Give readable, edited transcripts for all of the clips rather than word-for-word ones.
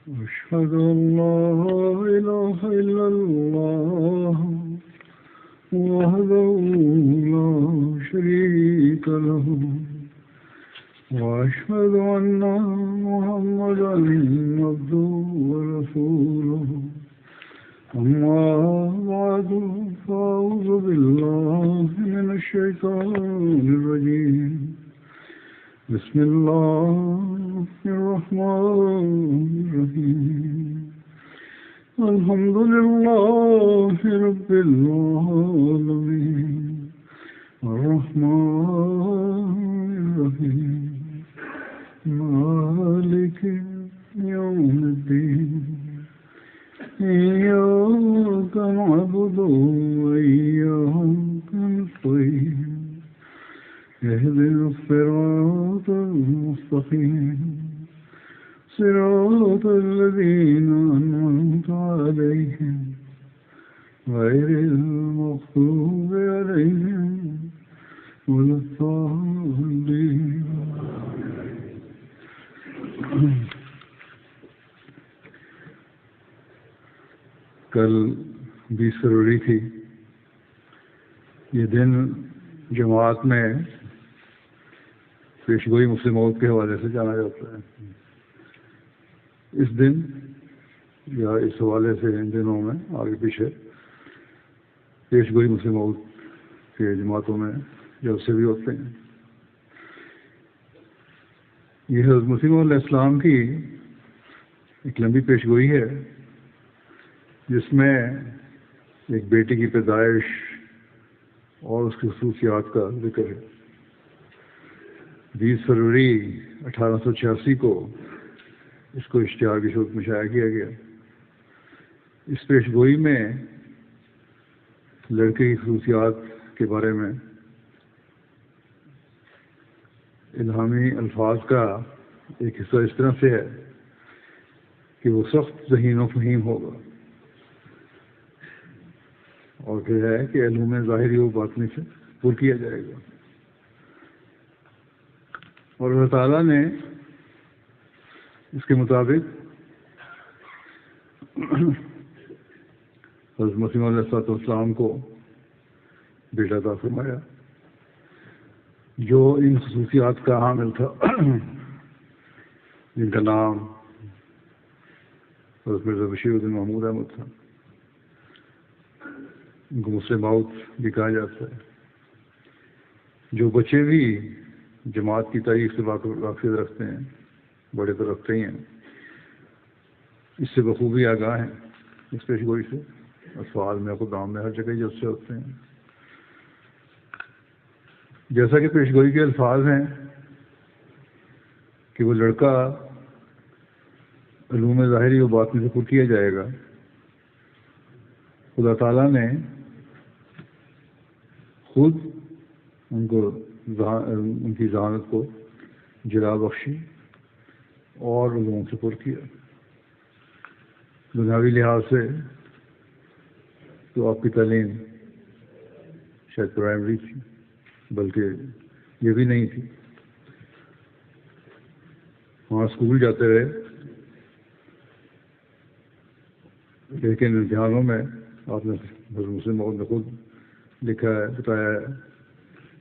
أشهد أن لا إله إلا الله وحده لا شريك له وأشهد أن محمدا عبده ورسوله أما بعد فأعوذ بالله من الشيطان الرجيم بسم الله الرحمن الرحيم الحمد لله رب العالمين الرحمن الرحيم مالك يوم الدين إياك نعبد وإياك نستعين اهدنا الصراط المستقيم صراط الذين أنعمت عليهم غير المغضوب عليهم ولا الضالين. کل 20 فروری تھی. یہ دن جماعت میں پیشگوئی مسلم موت کے حوالے سے جانا جاتا ہے. اس دن یا اس حوالے سے ان دنوں میں آگے پیچھے پیشگوئی مسلم موت کے جماعتوں میں جلسے بھی ہوتے ہیں. یہ حضرت مسیح علیہ السلام کی ایک لمبی پیشگوئی ہے جس میں ایک بیٹی کی پیدائش اور اس کی خصوصیات کا ذکر ہے. 20 فروری 1886 کو اس کو اشتہار کی صورت میں شائع کیا گیا. اس پیشگوئی میں لڑکے کی خصوصیات کے بارے میں الہامی الفاظ کا ایک حصہ اس طرح سے ہے کہ وہ سخت ذہین و فہیم ہوگا، اور پھر ہے کہ علوم ظاہری و باطنی سے پر کیا جائے گا. اور اللہ تعالیٰ نے اس کے مطابق حضرت مسیح علیہ السلام کو بیٹا عطا فرمایا جو ان خصوصیات کا حامل تھا، جن کا نام حضرت مرزا بشیر الدین محمود احمد تھا. ان کو مسلم موت بھی کہا جاتا ہے. جو بچے بھی جماعت کی تاریخ سے واقفیت رکھتے ہیں، بڑے تو رکھتے ہی ہیں، اس سے بخوبی آگاہ ہیں اس پیشگوئی سے. اسفال میں، خدام میں، ہر جگہ جلسے ہوتے ہیں. جیسا کہ پیشگوئی کے الفاظ ہیں کہ وہ لڑکا علوم ظاہری و باطنی سے پر کیا جائے گا. خدا تعالیٰ نے خود ان کی ذہانت کو جلا بخشی اور علوم سے پر کیا. دنیاوی لحاظ سے تو آپ کی تعلیم شاید پرائمری تھی، بلکہ یہ بھی نہیں تھی. وہاں اسکول جاتے رہے، لیکن امتحانوں میں آپ نے حضرت مسلم موعود نے خود لکھا ہے، بتایا ہے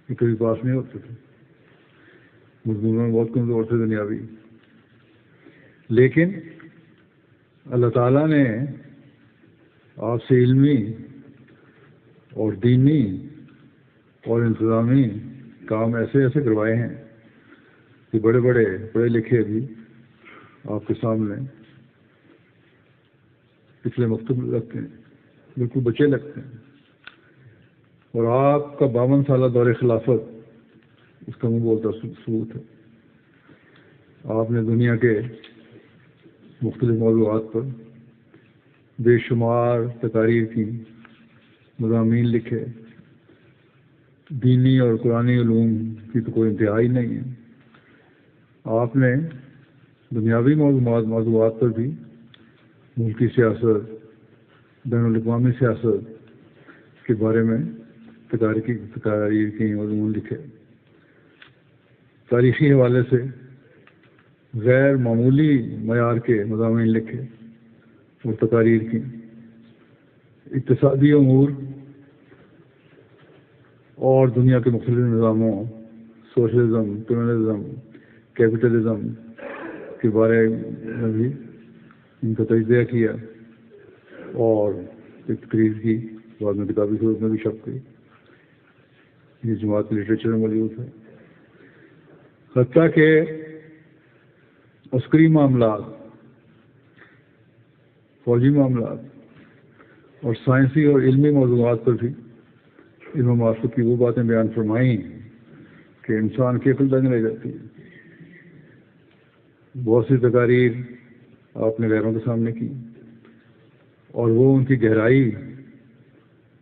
کہ کبھی پاس نہیں ہوتے تھے. مضمونوں میں بہت کمزور تھے دنیاوی. لیکن اللہ تعالیٰ نے آپ سے علمی اور دینی اور انتظامی کام ایسے ایسے کروائے ہیں کہ بڑے بڑے پڑھے لکھے بھی آپ کے سامنے پچھلے مکتب لگتے ہیں، بالکل بچے لگتے ہیں. اور آپ کا 52 سالہ دور خلافت اس کا منہ بولتا ثبوت ہے. آپ نے دنیا کے مختلف موضوعات پر بے شمار تقاریر کی، مضامین لکھے. دینی اور قرآنی علوم کی تو کوئی انتہا ہی نہیں ہے. آپ نے دنیاوی موضوعات پر بھی ملکی سیاست، بین الاقوامی سیاست کے بارے میں تقاریر کی، مضمون لکھے. تاریخی حوالے سے غیر معمولی معیار کے مضامین لکھے اور تقاریر کی. اقتصادی امور اور دنیا کے مختلف نظاموں، سوشلزم، کمیونزم، کیپٹلزم کے بارے میں بھی ان کا تجزیہ کیا اور ایک تقریر کی، بعد میں کتابی صورت میں بھی چھپ گئی. یہ جماعت کے لٹریچر میں موجود ہے. حتیٰ کہ عسکری معاملات، فوجی معاملات اور سائنسی اور علمی موضوعات پر بھی علم و معرفت کی وہ باتیں بیان فرمائیں کہ انسان کی عقل دنگ رہ جاتی ہے. بہت سی تقاریر آپ نے غیروں کے سامنے کی اور وہ ان کی گہرائی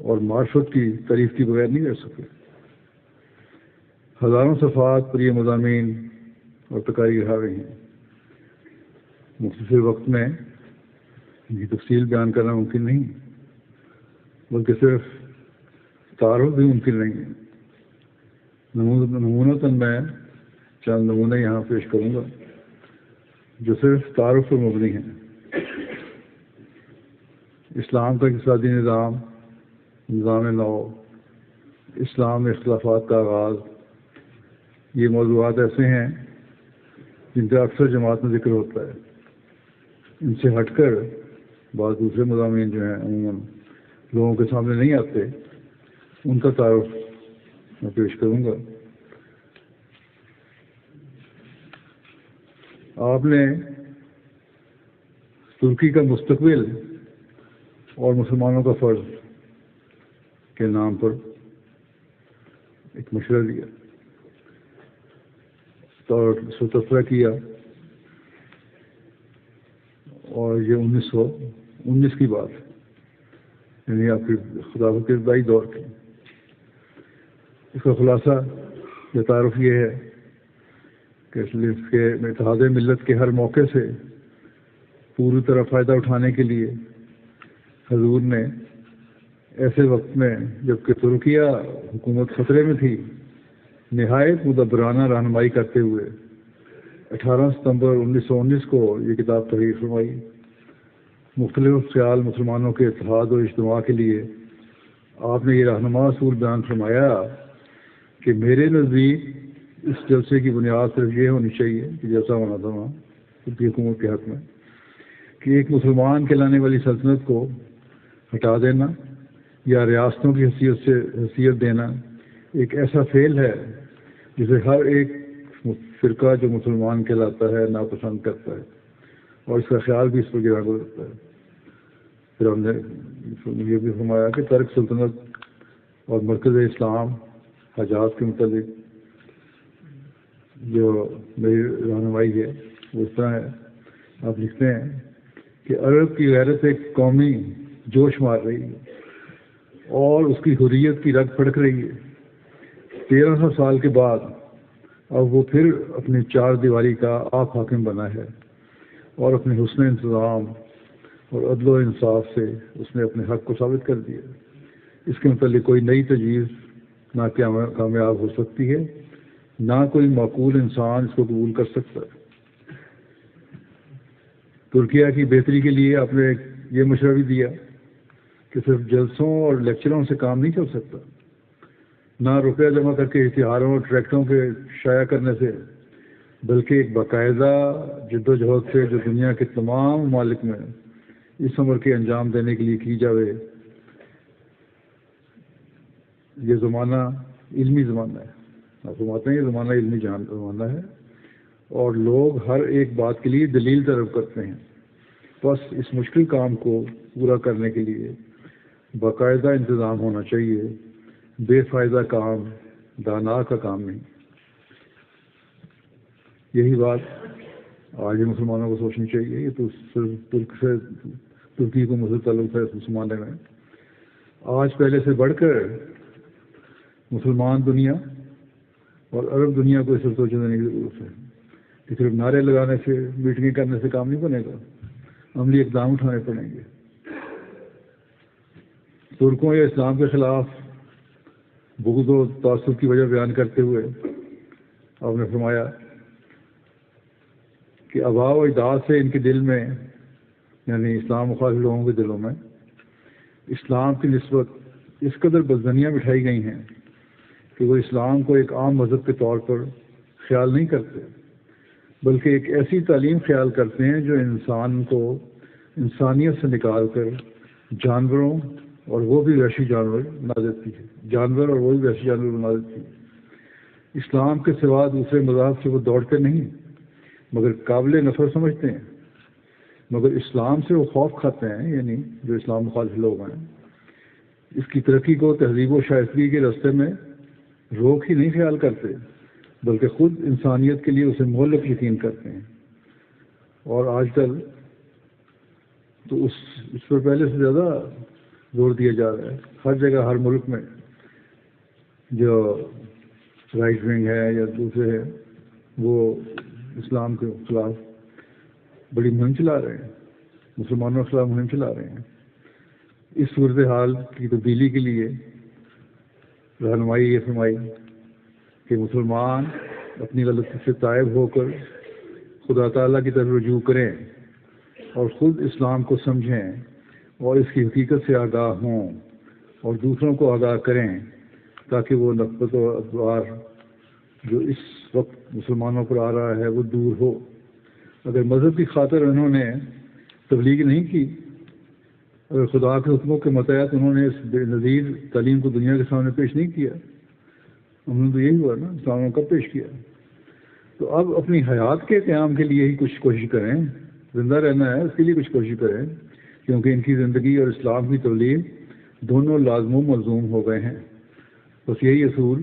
اور معرفت کی تعریف کی بغیر نہیں رہ سکے. ہزاروں صفحات پر یہ مضامین اور تقاریر حاوی ہیں. مختصر وقت میں ان کی تفصیل بیان کرنا ممکن نہیں، بلکہ صرف تعارف بھی ممکن نہیں ہے. نمونتاً میں چند نمونے یہاں پیش کروں گا جو صرف تعارف پر مبنی ہیں. اسلام کا اقتصادی نظام، نظام نو، اسلام میں اختلافات کا آغاز، یہ موضوعات ایسے ہیں جن کا اکثر جماعت میں ذکر ہوتا ہے. ان سے ہٹ کر بعض دوسرے مضامین جو ہیں عموماً لوگوں کے سامنے نہیں آتے، ان کا تعارف میں پیش کروں گا. آپ نے ترکی کا مستقبل اور مسلمانوں کا فرض کے نام پر ایک مشورہ دیا اور تبصرہ کیا، اور یہ 1919 کی بات ہے، یعنی آپ کی خلافت کے ابتدائی دور کی. اس کا خلاصہ یا تعارف یہ ہے کہ اس کے اتحاد ملت کے ہر موقع سے پوری طرح فائدہ اٹھانے کے لیے حضور نے ایسے وقت میں جب کہ ترکیہ حکومت خطرے میں تھی، نہایت مدبرانہ رہنمائی کرتے ہوئے 18 ستمبر 1919 کو یہ کتاب تحریر فرمائی. مختلف خیال مسلمانوں کے اتحاد و اجتماع کے لیے آپ نے یہ رہنما اصول بیان فرمایا کہ میرے نزدیک اس جلسے کی بنیاد صرف یہ ہونی چاہیے کہ جیسا ہونا تھا وہاں ترکی حکومت کے حق میں، کہ ایک مسلمان کہلانے والی سلطنت کو ہٹا دینا یا ریاستوں کی حیثیت دینا ایک ایسا فعل ہے جسے ہر ایک فرقہ جو مسلمان کہلاتا ہے ناپسند کرتا ہے، اور اس کا خیال بھی اس پر گرا گزرتا ہے. پھر ہم نے یہ بھی فرمایا کہ ترک سلطنت اور مرکز اسلام حجاز کے متعلق جو میری رہنمائی ہے وہ اس طرح ہے. آپ لکھتے ہیں کہ عرب کی غیرت ایک قومی جوش مار رہی ہے اور اس کی حریت کی رگ پھڑک رہی ہے. 1300 سال کے بعد اب وہ پھر اپنی چار دیواری کا آپ حاکم بنا ہے اور اپنے حسن انتظام اور عدل و انصاف سے اس نے اپنے حق کو ثابت کر دیا. اس کے متعلق کوئی نئی تجویز نہ کامیاب ہو سکتی ہے، نہ کوئی معقول انسان اس کو قبول کر سکتا ہے. ترکیہ کی بہتری کے لیے آپ نے یہ مشورہ بھی دیا کہ صرف جلسوں اور لیکچروں سے کام نہیں چل سکتا، نہ روپیہ جمع کر کے اشتہاروں اور ٹریکٹوں کے شائع کرنے سے، بلکہ ایک باقاعدہ جد و جہد سے جو دنیا کے تمام ممالک میں اس عمر کے انجام دینے کے لیے کی جاوے. یہ زمانہ علمی زمانہ ہے، آپ فرماتے ہیں یہ زمانہ علمی زمانہ ہے اور لوگ ہر ایک بات کے لیے دلیل طلب کرتے ہیں. بس اس مشکل کام کو پورا کرنے کے لیے باقاعدہ انتظام ہونا چاہیے، بے فائدہ کام دانا کا کام نہیں. یہی بات آج مسلمانوں کو سوچنی چاہیے. یہ تو صرف ترکی کو مسلسل تعلق ہے اس زمانے میں. آج پہلے سے بڑھ کر مسلمان دنیا اور عرب دنیا کو اس پر سوچنے کی ضرورت ہے کہ صرف نعرے لگانے سے، میٹنگیں کرنے سے کام نہیں بنے گا، عملی اقدام اٹھانے پڑیں گے. ترکوں یا اسلام کے خلاف بغض و تعصب کی وجہ بیان کرتے ہوئے آپ نے فرمایا کہ آباء و اجداد سے ان کے دل میں، یعنی اسلام مخالف لوگوں کے دلوں میں اسلام کی نسبت اس قدر بدظنیاں بٹھائی گئی ہیں کہ وہ اسلام کو ایک عام مذہب کے طور پر خیال نہیں کرتے، بلکہ ایک ایسی تعلیم خیال کرتے ہیں جو انسان کو انسانیت سے نکال کر جانوروں اور وہ بھی وحشی جانور بنا دیتی ہے، جانور اور وہ بھی وحشی جانور بنا دیتی ہے۔ اسلام کے سوا دوسرے مذاہب سے وہ دوڑتے نہیں، مگر قابل نفر سمجھتے ہیں، مگر اسلام سے وہ خوف کھاتے ہیں، یعنی جو اسلام مخالف لوگ ہیں اس کی ترقی کو تہذیب و شائستگی کے راستے میں روک ہی نہیں خیال کرتے، بلکہ خود انسانیت کے لیے اسے مہلک یقین کرتے ہیں۔ اور آج کل تو اس پر پہلے سے زیادہ زور دیا جا رہا ہے، ہر جگہ ہر ملک میں جو رائٹ ونگ ہے یا دوسرے ہیں وہ اسلام کے خلاف بڑی مہم چلا رہے ہیں، مسلمانوں کے خلاف مہم چلا رہے ہیں۔ اس صورتحال کی تبدیلی کے لیے رہنمائی یہ فرمائی کہ مسلمان اپنی غلطی سے تائب ہو کر خدا تعالیٰ کی طرف رجوع کریں اور خود اسلام کو سمجھیں اور اس کی حقیقت سے آگاہ ہوں اور دوسروں کو آگاہ کریں، تاکہ وہ نفرت و ادوار جو اس وقت مسلمانوں پر آ رہا ہے وہ دور ہو۔ اگر مذہب کی خاطر انہوں نے تبلیغ نہیں کی، اگر خدا کے حکموں کے متحد انہوں نے اس بے نظیر تعلیم کو دنیا کے سامنے پیش نہیں کیا، ہم نے تو یہی ہوا نا، اسلام نے کب پیش کیا؟ تو اب اپنی حیات کے قیام کے لیے ہی کچھ کوشش کریں، زندہ رہنا ہے اس کے لیے کچھ کوشش کریں، کیونکہ ان کی زندگی اور اسلام کی تبلیغ دونوں لازم و ملزوم ہو گئے ہیں۔ بس یہی اصول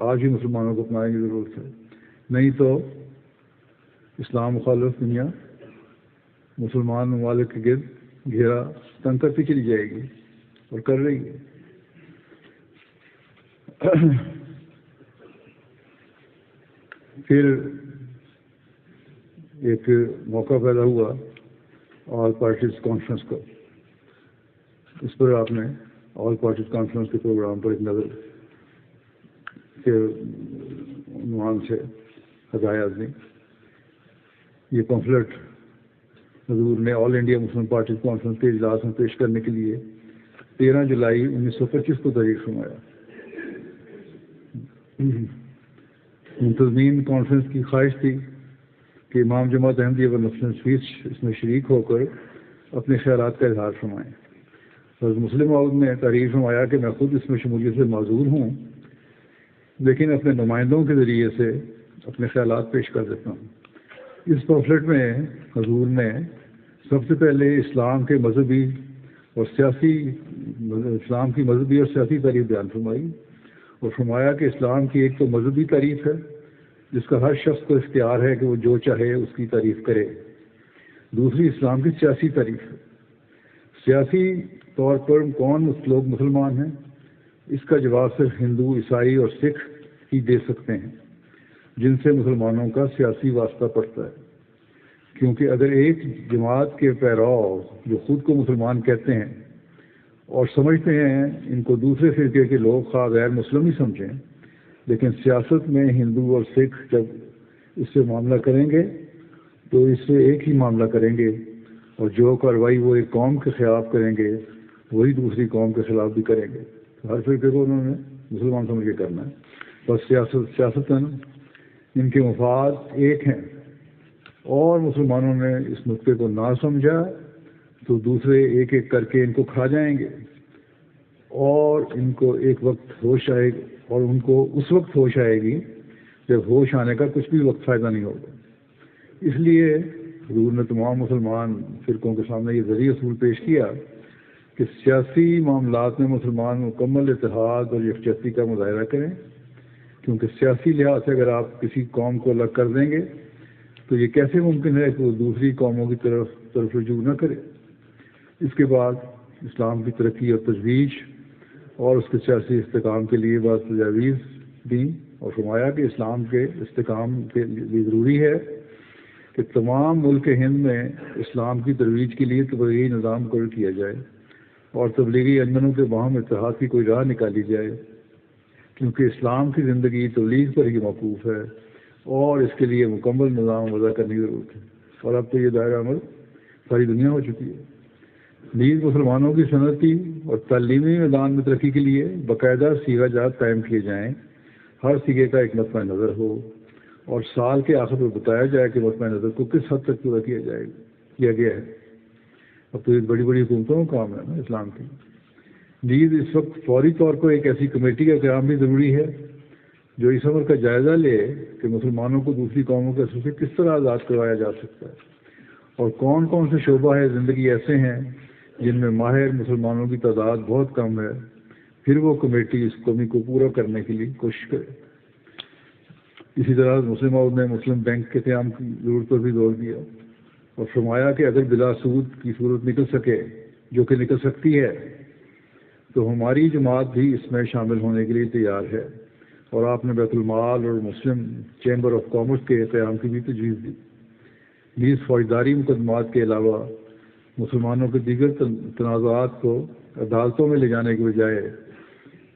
آج بھی مسلمانوں کو اپنانے کی ضرورت ہے، نہیں تو اسلام مخالف دنیا مسلمان ممالک کے گرد گھیرا تنگ کرتی چلی جائے گی اور کر رہی ہے۔ پھر ایک موقع پیدا ہوا آل پارٹیز کانفرنس کا، اس پر آپ نے آل پارٹیز کانفرنس کے پروگرام پر ایک نظر کے عنوان سے ہدایات دی۔ یہ پمفلٹ حضور نے آل انڈیا مسلم پارٹیز کانفرنس کے اجلاس میں پیش کرنے کے لیے 13 جولائی 1925 کو تاریخ فرمایا۔ منتظمین کانفرنس کی خواہش تھی کہ امام جماعت احمدیہ و نفس شفیع اس میں شریک ہو کر اپنے خیالات کا اظہار فرمائیں۔ حضرت مسلم موعود نے تحریر فرمایا کہ میں خود اس میں شمولیت سے معذور ہوں، لیکن اپنے نمائندوں کے ذریعے سے اپنے خیالات پیش کر دیتا ہوں۔ اس پمفلٹ میں حضور نے سب سے پہلے اسلام کی مذہبی اور سیاسی تعریف بیان فرمائی اور فرمایا کہ اسلام کی ایک تو مذہبی تعریف ہے جس کا ہر شخص کو اختیار ہے کہ وہ جو چاہے اس کی تعریف کرے، دوسری اسلام کی سیاسی تعریف ہے۔ سیاسی طور پر کون لوگ مسلمان ہیں، اس کا جواب صرف ہندو، عیسائی اور سکھ ہی دے سکتے ہیں جن سے مسلمانوں کا سیاسی واسطہ پڑتا ہے، کیونکہ اگر ایک جماعت کے پیرو جو خود کو مسلمان کہتے ہیں اور سمجھتے ہیں ان کو دوسرے فرقے کے لوگ خواہ غیر مسلم ہی سمجھیں، لیکن سیاست میں ہندو اور سکھ جب اس سے معاملہ کریں گے تو اس سے ایک ہی معاملہ کریں گے، اور جو کارروائی وہ ایک قوم کے خلاف کریں گے وہی دوسری قوم کے خلاف بھی کریں گے۔ ہر فرقے کو انہوں نے مسلمان سمجھ کے کرنا ہے، بس سیاستاً ان کے مفاد ایک ہیں، اور مسلمانوں نے اس نقطے کو نہ سمجھا تو دوسرے ایک ایک کر کے ان کو کھا جائیں گے، اور ان کو ایک وقت ہوش آئے گی، اور ان کو اس وقت ہوش آئے گی جب ہوش آنے کا کچھ بھی وقت فائدہ نہیں ہوگا۔ اس لیے حضور نے تمام مسلمان فرقوں کے سامنے یہ ذریعہ اصول پیش کیا کہ سیاسی معاملات میں مسلمان مکمل اتحاد اور یکجہتی کا مظاہرہ کریں، کیونکہ سیاسی لحاظ سے اگر آپ کسی قوم کو الگ کر دیں گے تو یہ کیسے ممکن ہے کہ وہ دوسری قوموں کی طرف رجوع نہ کرے۔ اس کے بعد اسلام کی ترقی اور تجویز اور اس کے سیاسی استحکام کے لیے بعض تجاویز دیں اور فرمایا کہ اسلام کے استحکام کے لیے ضروری ہے کہ تمام ملک ہند میں اسلام کی ترویج کے لیے تبلیغی نظام مقرر کیا جائے اور تبلیغی انجمنوں کے باہم اتحاد کی کوئی راہ نکالی جائے، کیونکہ اسلام کی زندگی تبلیغ پر ہی موقوف ہے اور اس کے لیے مکمل نظام وضع کرنے کی ضرورت ہے۔ اور اب تو یہ دائرہ عمل ساری دنیا ہو چکی ہے۔ نیز مسلمانوں کی صنعتی اور تعلیمی میدان میں ترقی کے لیے باقاعدہ سیگا جات قائم کیے جائیں، ہر سیگے کا ایک مطمع نظر ہو، اور سال کے آخر میں بتایا جائے کہ مطمع نظر کو کس حد تک پورا کیا گیا ہے۔ اب تو یہ بڑی بڑی حکومتوں کا کام ہے نا اسلام کی۔ نیز اس وقت فوری طور پر ایک ایسی کمیٹی کا قیام بھی ضروری ہے جو اس امر کا جائزہ لے کہ مسلمانوں کو دوسری قوموں کے اثر سے کس طرح آزاد کروایا جا سکتا ہے، اور کون کون سے شعبہ ہے زندگی ایسے ہیں جن میں ماہر مسلمانوں کی تعداد بہت کم ہے، پھر وہ کمیٹی اس کمی کو پورا کرنے کے لیے کوشش کرے۔ اسی طرح مسلم عورت نے مسلم بینک کے قیام کی ضرورت پر بھی زور دیا اور فرمایا کہ اگر بلا سود کی صورت نکل سکے، جو کہ نکل سکتی ہے، تو ہماری جماعت بھی اس میں شامل ہونے کے لیے تیار ہے، اور آپ نے بیت المال اور مسلم چیمبر آف کامرس کے قیام کی بھی تجویز دی۔ نیز فوجداری مقدمات کے علاوہ مسلمانوں کے دیگر تنازعات کو عدالتوں میں لے جانے کے بجائے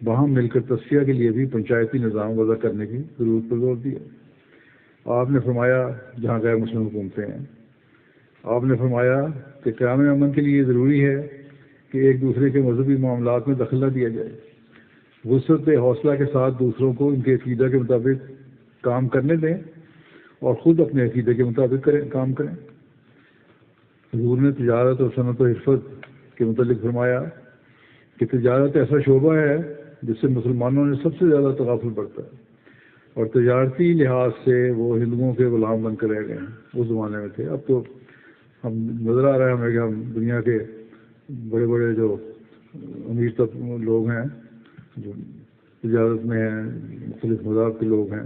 باہم مل کر تصفیہ کے لیے بھی پنچایتی نظام وضع کرنے کی ضرورت پر زور دیا۔ آپ نے فرمایا جہاں غیر مسلم حکومتیں ہیں، آپ نے فرمایا کہ قیام امن کے لیے ضروری ہے کہ ایک دوسرے کے مذہبی معاملات میں دخل نہ دیا جائے، وسعت حوصلہ کے ساتھ دوسروں کو ان کے عقیدہ کے مطابق کام کرنے دیں اور خود اپنے عقیدے کے مطابق کام کریں۔ حضور نے تجارت اور صنعت و حرفت کے متعلق فرمایا کہ تجارت ایسا شعبہ ہے جس سے مسلمانوں نے سب سے زیادہ تغافل برتا ہے، اور تجارتی لحاظ سے وہ ہندوؤں کے غلام بن کر رہ گئے ہیں، اس زمانے میں تھے۔ اب تو ہم نظر آ رہا ہے ہمیں کہ ہم دنیا کے بڑے بڑے جو امیر لوگ ہیں جو تجارت میں ہیں، مختلف مذاہب کے لوگ ہیں،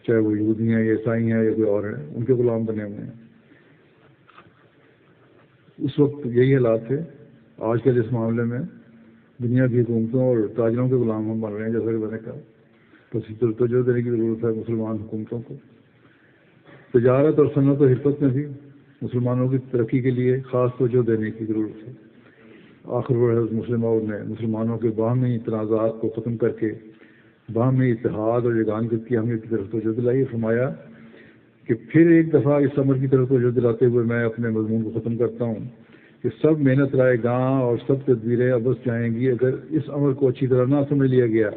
چاہے وہ یہودی ہیں یا عیسائی ہیں یا کوئی اور ہیں، ان کے غلام بنے ہوئے ہیں۔ اس وقت یہی حالات تھے۔ آج کل اس معاملے میں دنیا کی حکومتوں اور تاجروں کے غلام ہم بن رہے ہیں، جیسا کہ میں نے کہا۔ تو اسی طرح توجہ دینے کی ضرورت ہے مسلمان حکومتوں کو۔ تجارت اور صنعت و حرفت میں بھی مسلمانوں کی ترقی کے لیے خاص توجہ دینے کی ضرورت ہے۔ آخر وہ حضرت مسلم عورت نے مسلمانوں کے باہمی تنازعات کو ختم کر کے باہمی اتحاد اور یگانگت کی اہمیت کی طرف توجہ دلائی۔ فرمایا کہ پھر ایک دفعہ اس امر کی طرف توجہ دلاتے ہوئے میں اپنے مضمون کو ختم کرتا ہوں کہ سب محنت رائے گاں اور سب تدبیریں ابس جائیں گی اگر اس امر کو اچھی طرح نہ سمجھ لیا گیا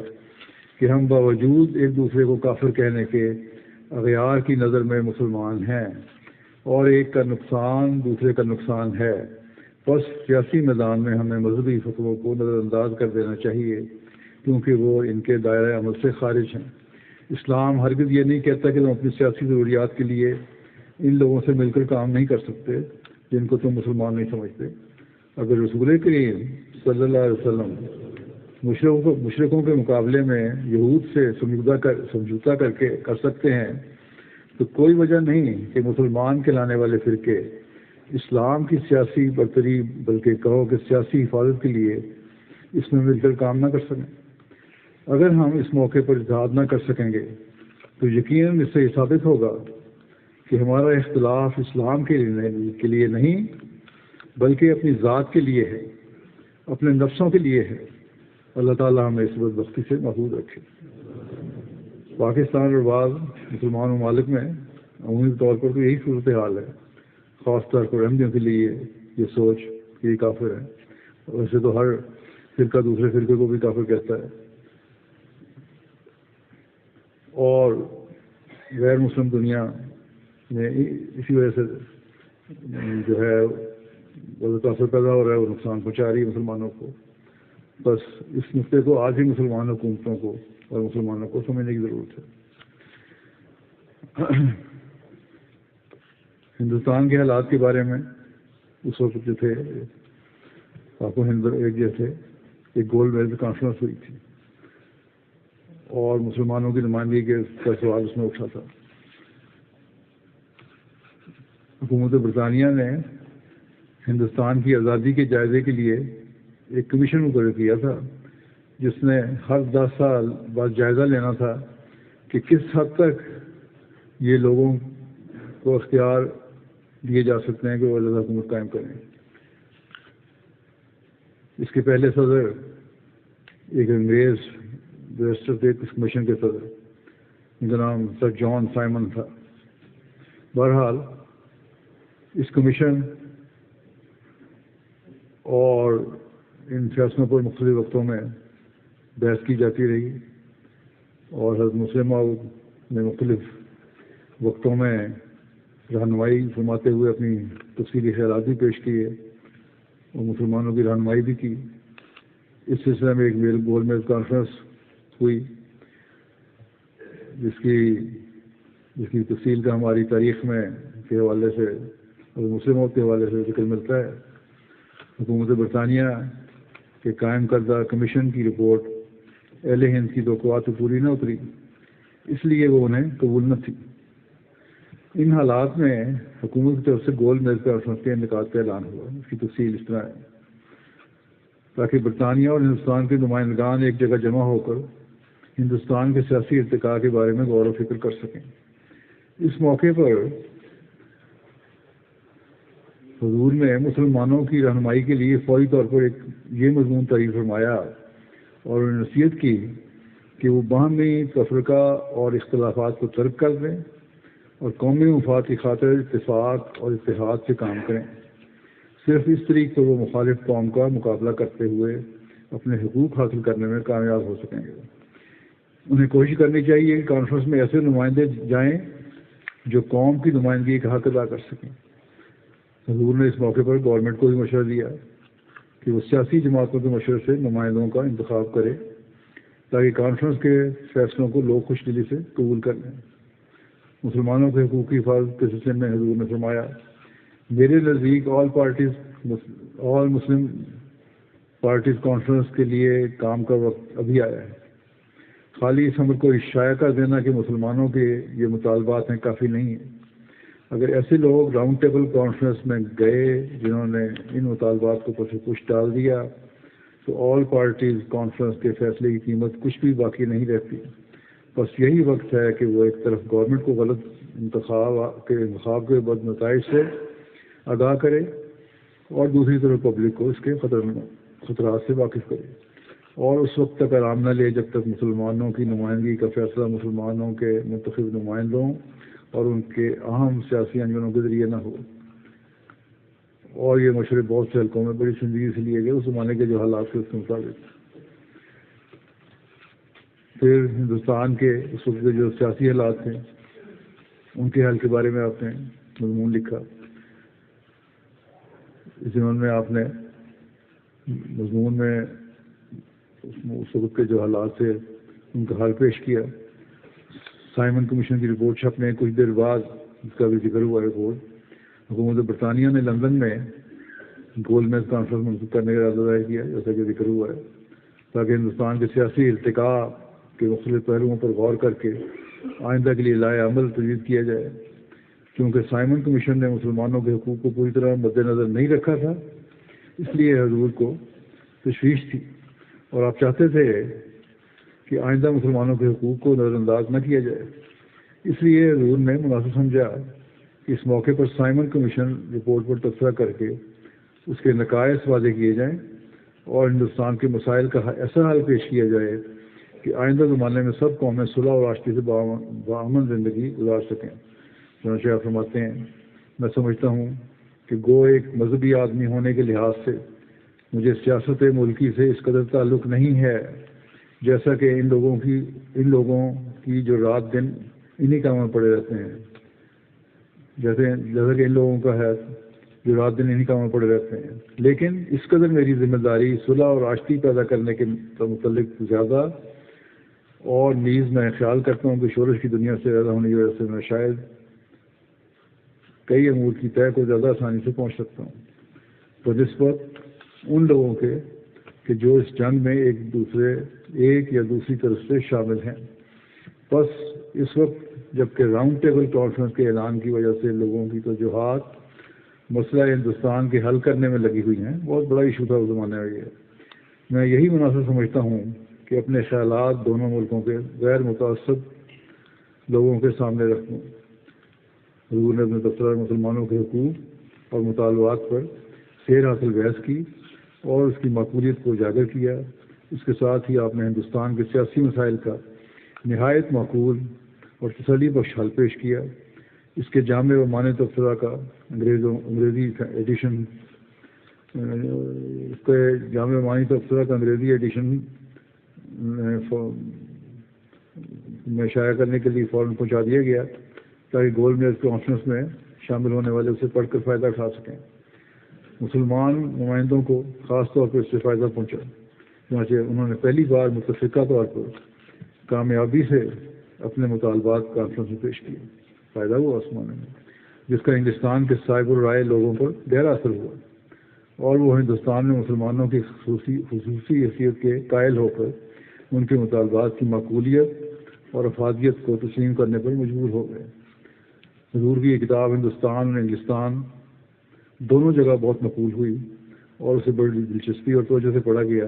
کہ ہم باوجود ایک دوسرے کو کافر کہنے کے اغیار کی نظر میں مسلمان ہیں، اور ایک کا نقصان دوسرے کا نقصان ہے۔ بس سیاسی میدان میں ہمیں مذہبی فتووں کو نظر انداز کر دینا چاہیے کیونکہ وہ ان کے دائرۂ عمل سے خارج ہیں۔ اسلام ہرگز یہ نہیں کہتا کہ تم اپنی سیاسی ضروریات کے لیے ان لوگوں سے مل کر کام نہیں کر سکتے جن کو تم مسلمان نہیں سمجھتے۔ اگر رسول کریم صلی اللہ علیہ وسلم مشرکوں کے مقابلے میں یہود سے سمجھوتا کر سکتے ہیں تو کوئی وجہ نہیں کہ مسلمان کہلانے والے فرقے اسلام کی سیاسی برتری بلکہ کہو کہ سیاسی حفاظت کے لیے اس میں مل کر کام نہ کر سکیں۔ اگر ہم اس موقع پر اتحاد نہ کر سکیں گے تو یقیناً اس سے یہ ثابت ہوگا کہ ہمارا اختلاف اسلام کے لیے نہیں بلکہ اپنی ذات کے لیے ہے، اپنے نفسوں کے لیے ہے۔ اللہ تعالیٰ ہمیں اس بدبختی سے محفوظ رکھے۔ پاکستان اور بعض مسلمان ممالک میں عمومی طور پر تو یہی صورتحال ہے، خاص طور پر احمدیوں کے لیے یہ سوچ کہ یہ کافر ہے، ویسے تو ہر فرقہ دوسرے فرقے کو بھی کافر کہتا ہے، اور غیر مسلم دنیا میں اسی وجہ سے جو ہے وہ کافر پیدا ہو رہا ہے، وہ نقصان پہنچا رہی ہے مسلمانوں کو۔ بس اس نقطے کو آج ہی مسلمان حکومتوں کو اور مسلمانوں کو سمجھنے کی ضرورت ہے۔ ہندوستان کے حالات کے بارے میں اس وقت جو تھے پاک و ہند ایک گولڈ میڈل کانفرنس ہوئی تھی اور مسلمانوں کی نمائندگی کا سوال اس میں اٹھا تھا۔ حکومت برطانیہ نے ہندوستان کی آزادی کے جائزے کے لیے ایک کمیشن مقرر کیا تھا جس نے ہر 10 سال بعد جائزہ لینا تھا کہ کس حد تک یہ لوگوں کو اختیار دیے جا سکتے ہیں کہ وہ علیحدہ حکومت قائم کریں۔ اس کے پہلے صدر ایک انگریز بیرسٹر تھے، اس کمیشن کے صدر، ان کا نام سر جان سائمن تھا۔ بہرحال اس کمیشن اور ان فیصلوں پر مختلف وقتوں میں بحث کی جاتی رہی اور حضرت مسلم نے مختلف وقتوں میں رہنمائی فرماتے ہوئے اپنی تفصیلی خیالات بھی پیش کیے اور مسلمانوں کی رہنمائی بھی کی. اس سلسلے میں ایک گول میز کانفرنس ہوئی جس کی تفصیل کا ہماری تاریخ میں کے حوالے سے اور مسلموں کے حوالے سے ذکر ملتا ہے. حکومت برطانیہ کے قائم کردہ کمیشن کی رپورٹ اہل ہند کی توقعات سے پوری نہ اتری، اس لیے وہ انہیں قبول نہ تھی. ان حالات میں حکومت کی طرف سے گول میز کانفرنس کے انعقاد کا اعلان ہوا. اس کی تفصیل اس طرح ہے تاکہ برطانیہ اور ہندوستان کے نمائندگان ایک جگہ جمع ہو کر ہندوستان کے سیاسی ارتقاء کے بارے میں غور و فکر کر سکیں. اس موقع پر حضور نے مسلمانوں کی رہنمائی کے لیے فوری طور پر یہ مضمون تعریف فرمایا اور انہیں نصیحت کی کہ وہ باہمی تفرقہ اور اختلافات کو ترک کر دیں اور قومی مفاد کی خاطر اتفاق اور اتحاد سے کام کریں. صرف اس طریقے پر وہ مخالف قوم کا مقابلہ کرتے ہوئے اپنے حقوق حاصل کرنے میں کامیاب ہو سکیں گے. انہیں کوشش کرنی چاہیے کہ کانفرنس میں ایسے نمائندے جائیں جو قوم کی نمائندگی کا حق ادا کر سکیں. حضور نے اس موقع پر گورنمنٹ کو بھی مشورہ دیا کہ وہ سیاسی جماعتوں کے مشورے سے نمائندوں کا انتخاب کرے تاکہ کانفرنس کے فیصلوں کو لوگ خوش دلی سے قبول کر لیں. مسلمانوں کے حقوق کی حفاظت کے سلسلے میں حضور نے فرمایا، میرے نزدیک آل مسلم پارٹیز کانفرنس کے لیے کام کا وقت ابھی آیا ہے. خالی اس امر کو اشاعہ کر دینا کہ مسلمانوں کے یہ مطالبات ہیں کافی نہیں ہے. اگر ایسے لوگ راؤنڈ ٹیبل کانفرنس میں گئے جنہوں نے ان مطالبات کو کچھ ٹال دیا تو آل پارٹیز کانفرنس کے فیصلے کی قیمت کچھ بھی باقی نہیں رہتی. بس یہی وقت ہے کہ وہ ایک طرف گورنمنٹ کو غلط انتخاب کے بد نتائج سے آگاہ کرے اور دوسری طرف پبلک کو اس کے خطرات سے واقف کرے اور اس وقت تک آرام نہ لے جب تک مسلمانوں کی نمائندگی کا فیصلہ مسلمانوں کے منتخب نمائندوں اور ان کے اہم سیاسی انجمنوں کے ذریعے نہ ہو. اور یہ مشورے بہت سے حلقوں میں بڑی سنجیدگی سے لیے گئے اس زمانے کے جو حالات تھے اس کے مطابق. پھر ہندوستان کے اس وقت کے جو سیاسی حالات تھے ان کے حل کے بارے میں آپ نے مضمون لکھا. اس ضمن میں آپ نے مضمون میں اس وقت کے جو حالات تھے ان کا حل پیش کیا. سائمن کمیشن کی رپورٹ چھپنے کچھ دیر بعد اس کا بھی ذکر ہوا رپورٹ حکومت برطانیہ نے لندن میں گول میز کانفرنس منعقد کرنے کا ارادہ ظاہر کیا جیسا کہ ذکر ہوا ہے تاکہ ہندوستان کے سیاسی ارتقاء کے مختلف پہلوؤں پر غور کر کے آئندہ کے لیے لائے عمل تجویز کیا جائے. کیونکہ سائمن کمیشن نے مسلمانوں کے حقوق کو پوری طرح مد نظر نہیں رکھا تھا اس لیے حضور کو تشویش تھی اور آپ چاہتے تھے کہ آئندہ مسلمانوں کے حقوق کو نظر انداز نہ کیا جائے. اس لیے حضور نے مناسب سمجھا کہ اس موقع پر سائمن کمیشن رپورٹ پر تبصرہ کر کے اس کے نقائص واضح کیے جائیں اور ہندوستان کے مسائل کا ایسا حل پیش کیا جائے کہ آئندہ زمانے میں سب قومیں صلح اور آشتی سے باامن زندگی گزار سکیں. چنانچہ آپ فرماتے ہیں، میں سمجھتا ہوں کہ گو ایک مذہبی آدمی ہونے کے لحاظ سے مجھے سیاست ملکی سے اس قدر تعلق نہیں ہے جیسا کہ ان لوگوں کی جو رات دن انہی کاموں میں پڑے رہتے ہیں جیسا کہ ان لوگوں کا ہے جو رات دن انہی کاموں میں پڑے رہتے ہیں. لیکن اس قدر میری ذمہ داری صلح اور آشتی پیدا کرنے کے متعلق زیادہ اور نیز میں خیال کرتا ہوں کہ شورش کی دنیا سے پیدا ہونے کی وجہ سے میں شاید کئی امور کی طے کو زیادہ آسانی سے پہنچ سکتا ہوں بنسبت ان لوگوں کے کہ جو اس جنگ میں ایک یا دوسری طرف سے شامل ہیں. بس اس وقت جبکہ راؤنڈ ٹیبل کانفرنس کے اعلان کی وجہ سے لوگوں کی توجہات مسئلہ ہندوستان کے حل کرنے میں لگی ہوئی ہیں، بہت بڑا ایشو تھا اس زمانے میں یہ. میں یہی مناسب سمجھتا ہوں کہ اپنے خیالات دونوں ملکوں کے غیر متعصب لوگوں کے سامنے رکھوں. حضور نے اپنے تبصرہ مسلمانوں کے حقوق اور مطالبات پر سیر حاصل بحث کی اور اس کی معقولیت کو اجاگر کیا. اس کے ساتھ ہی آپ نے ہندوستان کے سیاسی مسائل کا نہایت معقول اور تسلی بخش حل پیش کیا. اس کے جامع و معنی تبصرہ کا انگریزی ایڈیشن، اس کے جامع معنی تبصرہ کا انگریزی ایڈیشن میں شائع کرنے کے لیے فوراً پہنچا دیا گیا تاکہ گول میز کانفرنس میں شامل ہونے والے اسے پڑھ کر فائدہ اٹھا سکیں۔ مسلمان نمائندوں کو خاص طور پر اس سے فائدہ پہنچا، چنانچہ انہوں نے پہلی بار متفقہ طور پر کامیابی سے اپنے مطالبات کانفرنس میں پیش کیے۔ فائدہ ہوا آسمان میں، جس کا ہندوستان کے صاحب الرائے لوگوں پر گہرا اثر ہوا، اور وہ ہندوستان میں مسلمانوں کی خصوصی حیثیت کے قائل ہو کر ان کے مطالبات کی معقولیت اور افادیت کو تسلیم کرنے پر مجبور ہو گئے۔ حضور کی یہ کتاب ہندوستان اور انگلستان دونوں جگہ بہت مقبول ہوئی اور اسے بڑی دلچسپی اور توجہ سے پڑھا گیا،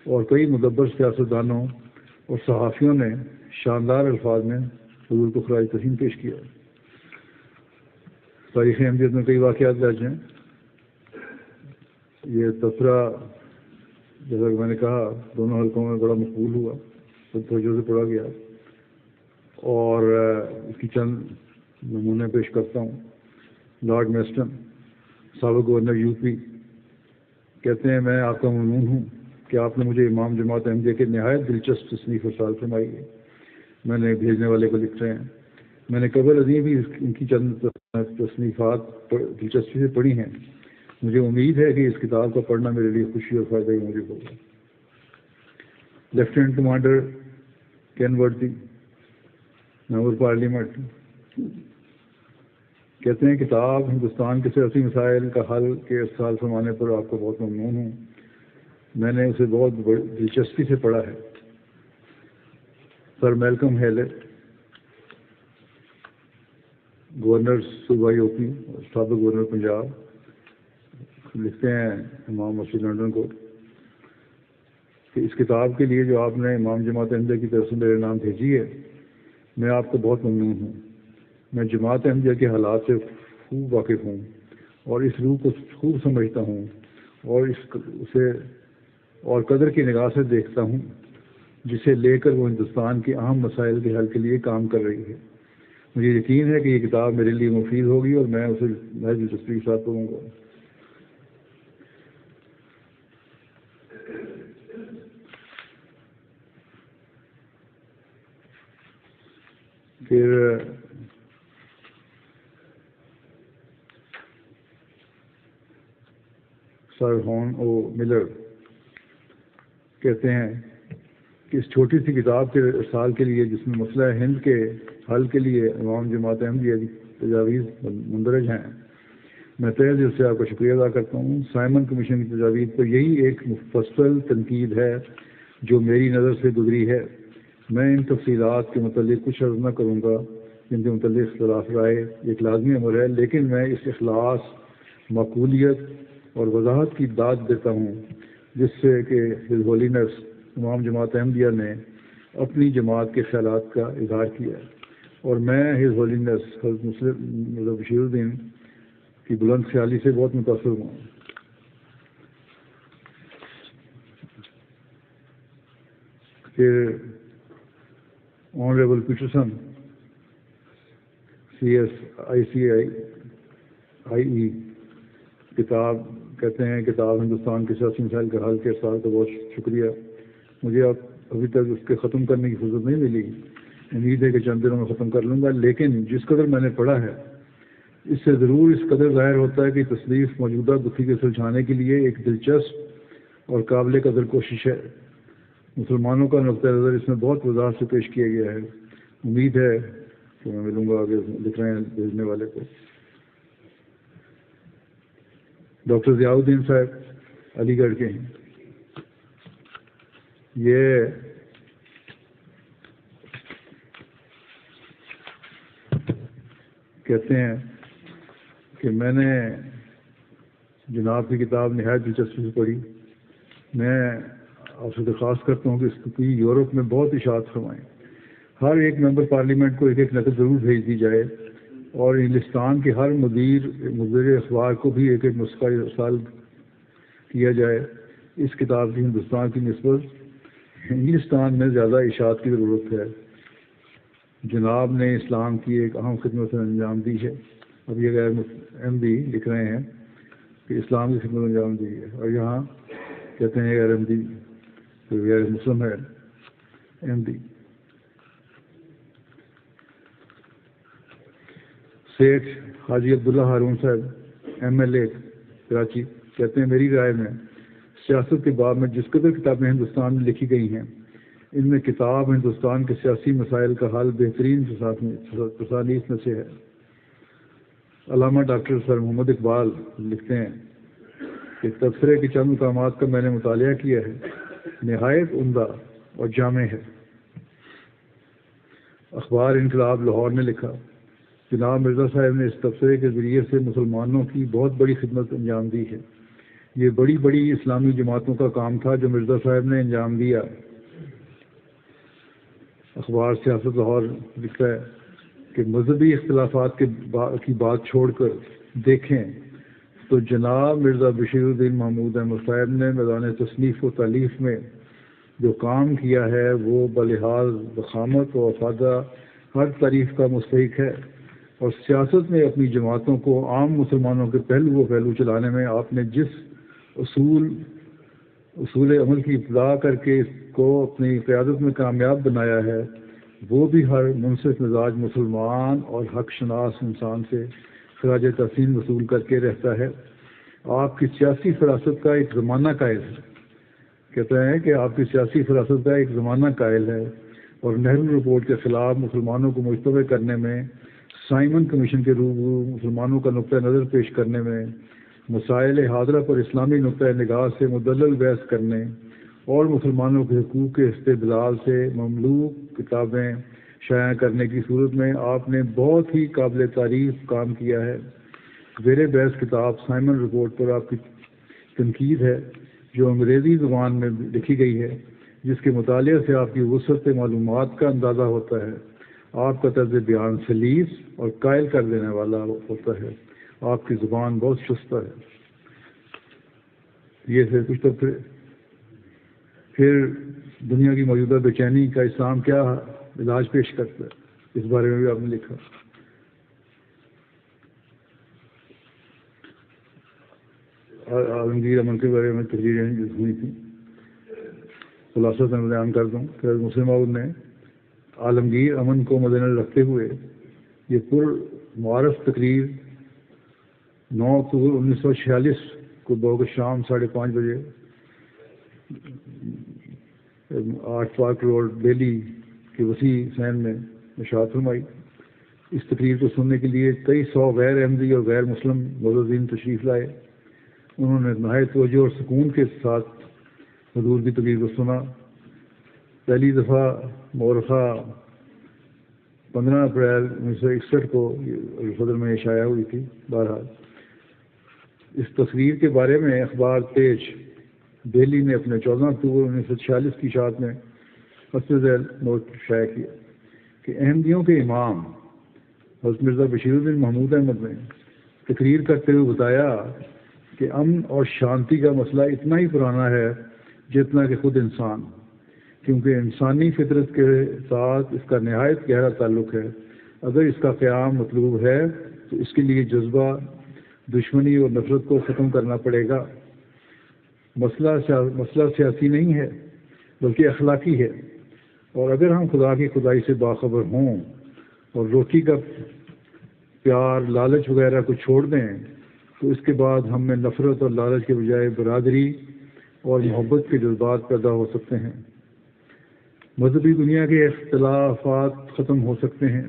اور کئی مدبر سیاستدانوں اور صحافیوں نے شاندار الفاظ میں حضور کو خراج تحسین پیش کیا۔ تاریخ احمدیت میں کئی واقعات درج ہیں۔ یہ تبصرہ جیسا کہ میں نے کہا دونوں حلقوں میں بڑا مقبول ہوا، سب توجہ سے پڑھا گیا، اور اس کی چند نمونے پیش کرتا ہوں۔ لارڈ میسٹن سابق گورنر یو پی کہتے ہیں، میں آپ کا ممنون ہوں کہ آپ نے مجھے امام جماعت احمدیہ کے نہایت دلچسپ تصنیف ارسال فرمائی ہے۔ میں نے بھیجنے والے کو لکھ رہے ہیں، میں نے قبل ازیں بھی ان کی چند تصنیفات دلچسپی سے پڑھی ہیں۔ مجھے امید ہے کہ اس کتاب کا پڑھنا میرے لیے خوشی اور فائدہ کی موجب ہوگا۔ Lieutenant commander Kenworthy member parliament کہتے ہیں، کتاب ہندوستان کے سیاسی مسائل کا حل کے ارسال فرمانے پر آپ کو بہت ممنون ہوں۔ میں نے اسے بہت دلچسپی سے پڑھا ہے۔ سر میلکم ہیلر گورنر صوبہ یو پی اور سابق گورنر پنجاب لکھتے ہیں امام مسجد لندن کو کہ اس کتاب کے لیے جو آپ نے امام جماعت احمدیہ کی طرف سے میرے نام بھیجی ہے، میں آپ کو بہت ممنون ہوں۔ میں جماعت احمدیہ کے حالات سے خوب واقف ہوں اور اس روح کو خوب سمجھتا ہوں اور اسے اور قدر کی نگاہ سے دیکھتا ہوں جسے لے کر وہ ہندوستان کے اہم مسائل کے حل کے لیے کام کر رہی ہے۔ مجھے یقین ہے کہ یہ کتاب میرے لیے مفید ہوگی اور میں اسے بہت دلچسپی کے ساتھ پڑھوں گا۔ پھر سر ہون او ملر کہتے ہیں کہ اس چھوٹی سی کتاب کے ارسال کے لیے، جس میں مسئلہ ہند کے حل کے لیے امام جماعت احمدیہ کی تجاویز مندرج ہیں، میں تہہ دل سے آپ کا شکریہ ادا کرتا ہوں۔ سائمن کمیشن کی تجاویز پر یہی ایک مفصل تنقید ہے جو میری نظر سے گزری ہے۔ میں ان تفصیلات کے متعلق کچھ عرض نہ کروں گا جن کے متعلق اختلاف رائے ایک لازمی امر ہے، لیکن میں اس اخلاص، معقولیت اور وضاحت کی داد دیتا ہوں جس سے کہ ہز ہولینس امام جماعت احمدیہ نے اپنی جماعت کے خیالات کا اظہار کیا ہے، اور میں ہز ہولینس حضرت مسلم بشیر الدین کی بلند خیالی سے بہت متاثر ہوا ہوں۔ پھر آنریبل پیٹرسن CSICI کتاب کہتے ہیں، کتاب ہندوستان کے سیاسی مسائل کا حل کے ارسال کا بہت شکریہ۔ مجھے ابھی تک اس کے ختم کرنے کی فرصت نہیں ملی، امید ہے کہ چند دنوں میں ختم کر لوں گا، لیکن جس قدر میں نے پڑھا ہے اس سے ضرور اس قدر ظاہر ہوتا ہے کہ تصنیف موجودہ دکھی کے سلجھانے کے لیے ایک دلچسپ اور قابل قدر کوشش ہے۔ مسلمانوں کا نقطۂ نظر اس میں بہت وضاحت سے پیش کیا گیا ہے۔ امید ہے کہ میں ملوں گا آگے لکھ رہے ہیں بھیجنے والے کو۔ ڈاکٹر ضیاء الدین صاحب علی گڑھ کے ہیں۔ یہ کہتے ہیں کہ میں نے جناب کی کتاب نہایت دلچسپی سے پڑھی۔ میں آپ سے درخواست کرتا ہوں کہ اس کی یورپ میں بہت اشاعت فرمائیں۔ ہر ایک ممبر پارلیمنٹ کو ایک ایک نقل ضرور بھیج دی جائے، اور انگلستان کے ہر مدیر اخبار کو بھی ایک ایک نسخہ ارسال کیا جائے۔ اس کتاب کی ہندوستان کی نسبت انگلستان میں زیادہ اشاعت کی ضرورت ہے۔ جناب نے اسلام کی ایک اہم خدمت انجام دی ہے. اب یہ غیر احمدی لکھ رہے ہیں کہ اسلام کی خدمت انجام دی ہے، اور یہاں کہتے ہیں غیر احمدی تو غیر مسلم ہے احمدی. سیٹھ حاجی عبداللہ ہارون صاحب MLA کراچی کہتے ہیں میری رائے میں سیاست کے باب میں جس قدر کتابیں ہندوستان میں لکھی گئی ہیں ان میں کتاب ہندوستان کے سیاسی مسائل کا حل بہترین تصانیف میں سے ہے. علامہ ڈاکٹر سر محمد اقبال لکھتے ہیں کہ تبصرے کے چند مقامات کا میں نے مطالعہ کیا ہے، نہایت عمدہ اور جامع ہے. اخبار انقلاب لاہور نے لکھا جناب مرزا صاحب نے اس تبصرے کے ذریعے سے مسلمانوں کی بہت بڑی خدمت انجام دی ہے. یہ بڑی بڑی اسلامی جماعتوں کا کام تھا جو مرزا صاحب نے انجام دیا. اخبار سیاست لاہور لکھتا ہے کہ مذہبی اختلافات کی بات چھوڑ کر دیکھیں تو جناب مرزا بشیر الدین محمود احمد صاحب نے میدان تصنیف و تالیف میں جو کام کیا ہے وہ بلحاظ ضخامت و افادہ ہر تعریف کا مستحق ہے. اور سیاست میں اپنی جماعتوں کو عام مسلمانوں کے پہلو چلانے میں آپ نے جس اصول عمل کی ابتدا کر کے اس کو اپنی قیادت میں کامیاب بنایا ہے وہ بھی ہر منصف مزاج مسلمان اور حق شناس انسان سے خراج تحسین وصول کر کے رہتا ہے. آپ کی سیاسی فراست کا ایک زمانہ قائل ہے. کہتے ہیں کہ آپ کی سیاسی فراست کا ایک زمانہ قائل ہے اور نہرو رپورٹ کے خلاف مسلمانوں کو مجتمع کرنے میں، سائمن کمیشن کے روبرو مسلمانوں کا نقطہ نظر پیش کرنے میں، مسائل حاضرہ پر اسلامی نقطہ نگاہ سے مدلل بحث کرنے اور مسلمانوں کے حقوق کے استدلال سے مملوک کتابیں شائع کرنے کی صورت میں آپ نے بہت ہی قابل تعریف کام کیا ہے. زیر بحث کتاب سائمن رپورٹ پر آپ کی تنقید ہے جو انگریزی زبان میں لکھی گئی ہے، جس کے مطالعے سے آپ کی وسعت معلومات کا اندازہ ہوتا ہے. آپ کا طرز بیان سلیس اور قائل کر دینے والا ہوتا ہے. آپ کی زبان بہت شستہ ہے. یہ سے کچھ تو پھر دنیا کی موجودہ بے چینی کا اسلام کیا علاج پیش کرتا ہے، اس بارے میں بھی آپ نے لکھا. عالمگیر امن کے بارے میں تقریریں ہوئی تھیں. خلاصہ میں بیان کر دوں کہ مسلم عود نے عالمگیر امن کو مد نظر رکھتے ہوئے یہ پر معارف تقریر 9 اکتوبر 1946 کو بوگ شام 5:30 بجے 8 پارک روڈ دہلی کے وسیع صحن میں اشاعت فرمائی. اس تقریر کو سننے کے لیے کئی سو غیر احمدی اور غیر مسلم معززین تشریف لائے. انہوں نے نہایت توجہ اور سکون کے ساتھ حضور کی تقریر کو سنا. پہلی دفعہ مورخہ 15 اپریل 1961 کو صدر میں شائع ہوئی تھی. بہرحال اس تقریر کے بارے میں اخبار تیج دہلی نے اپنے 14 اکتوبر 1946 کی اشاعت میں ذیل نوٹ شائع کیا کہ احمدیوں کے امام حضرت مرزا بشیر الدین محمود احمد نے تقریر کرتے ہوئے بتایا کہ امن اور شانتی کا مسئلہ اتنا ہی پرانا ہے جتنا کہ خود انسان، کیونکہ انسانی فطرت کے ساتھ اس کا نہایت گہرا تعلق ہے. اگر اس کا قیام مطلوب ہے تو اس کے لیے جذبہ دشمنی اور نفرت کو ختم کرنا پڑے گا. مسئلہ سیاسی نہیں ہے بلکہ اخلاقی ہے، اور اگر ہم خدا کی خدائی سے باخبر ہوں اور روٹی کا پیار، لالچ وغیرہ کو چھوڑ دیں تو اس کے بعد ہم میں نفرت اور لالچ کے بجائے برادری اور محبت کے جذبات پیدا ہو سکتے ہیں. مذہبی دنیا کے اختلافات ختم ہو سکتے ہیں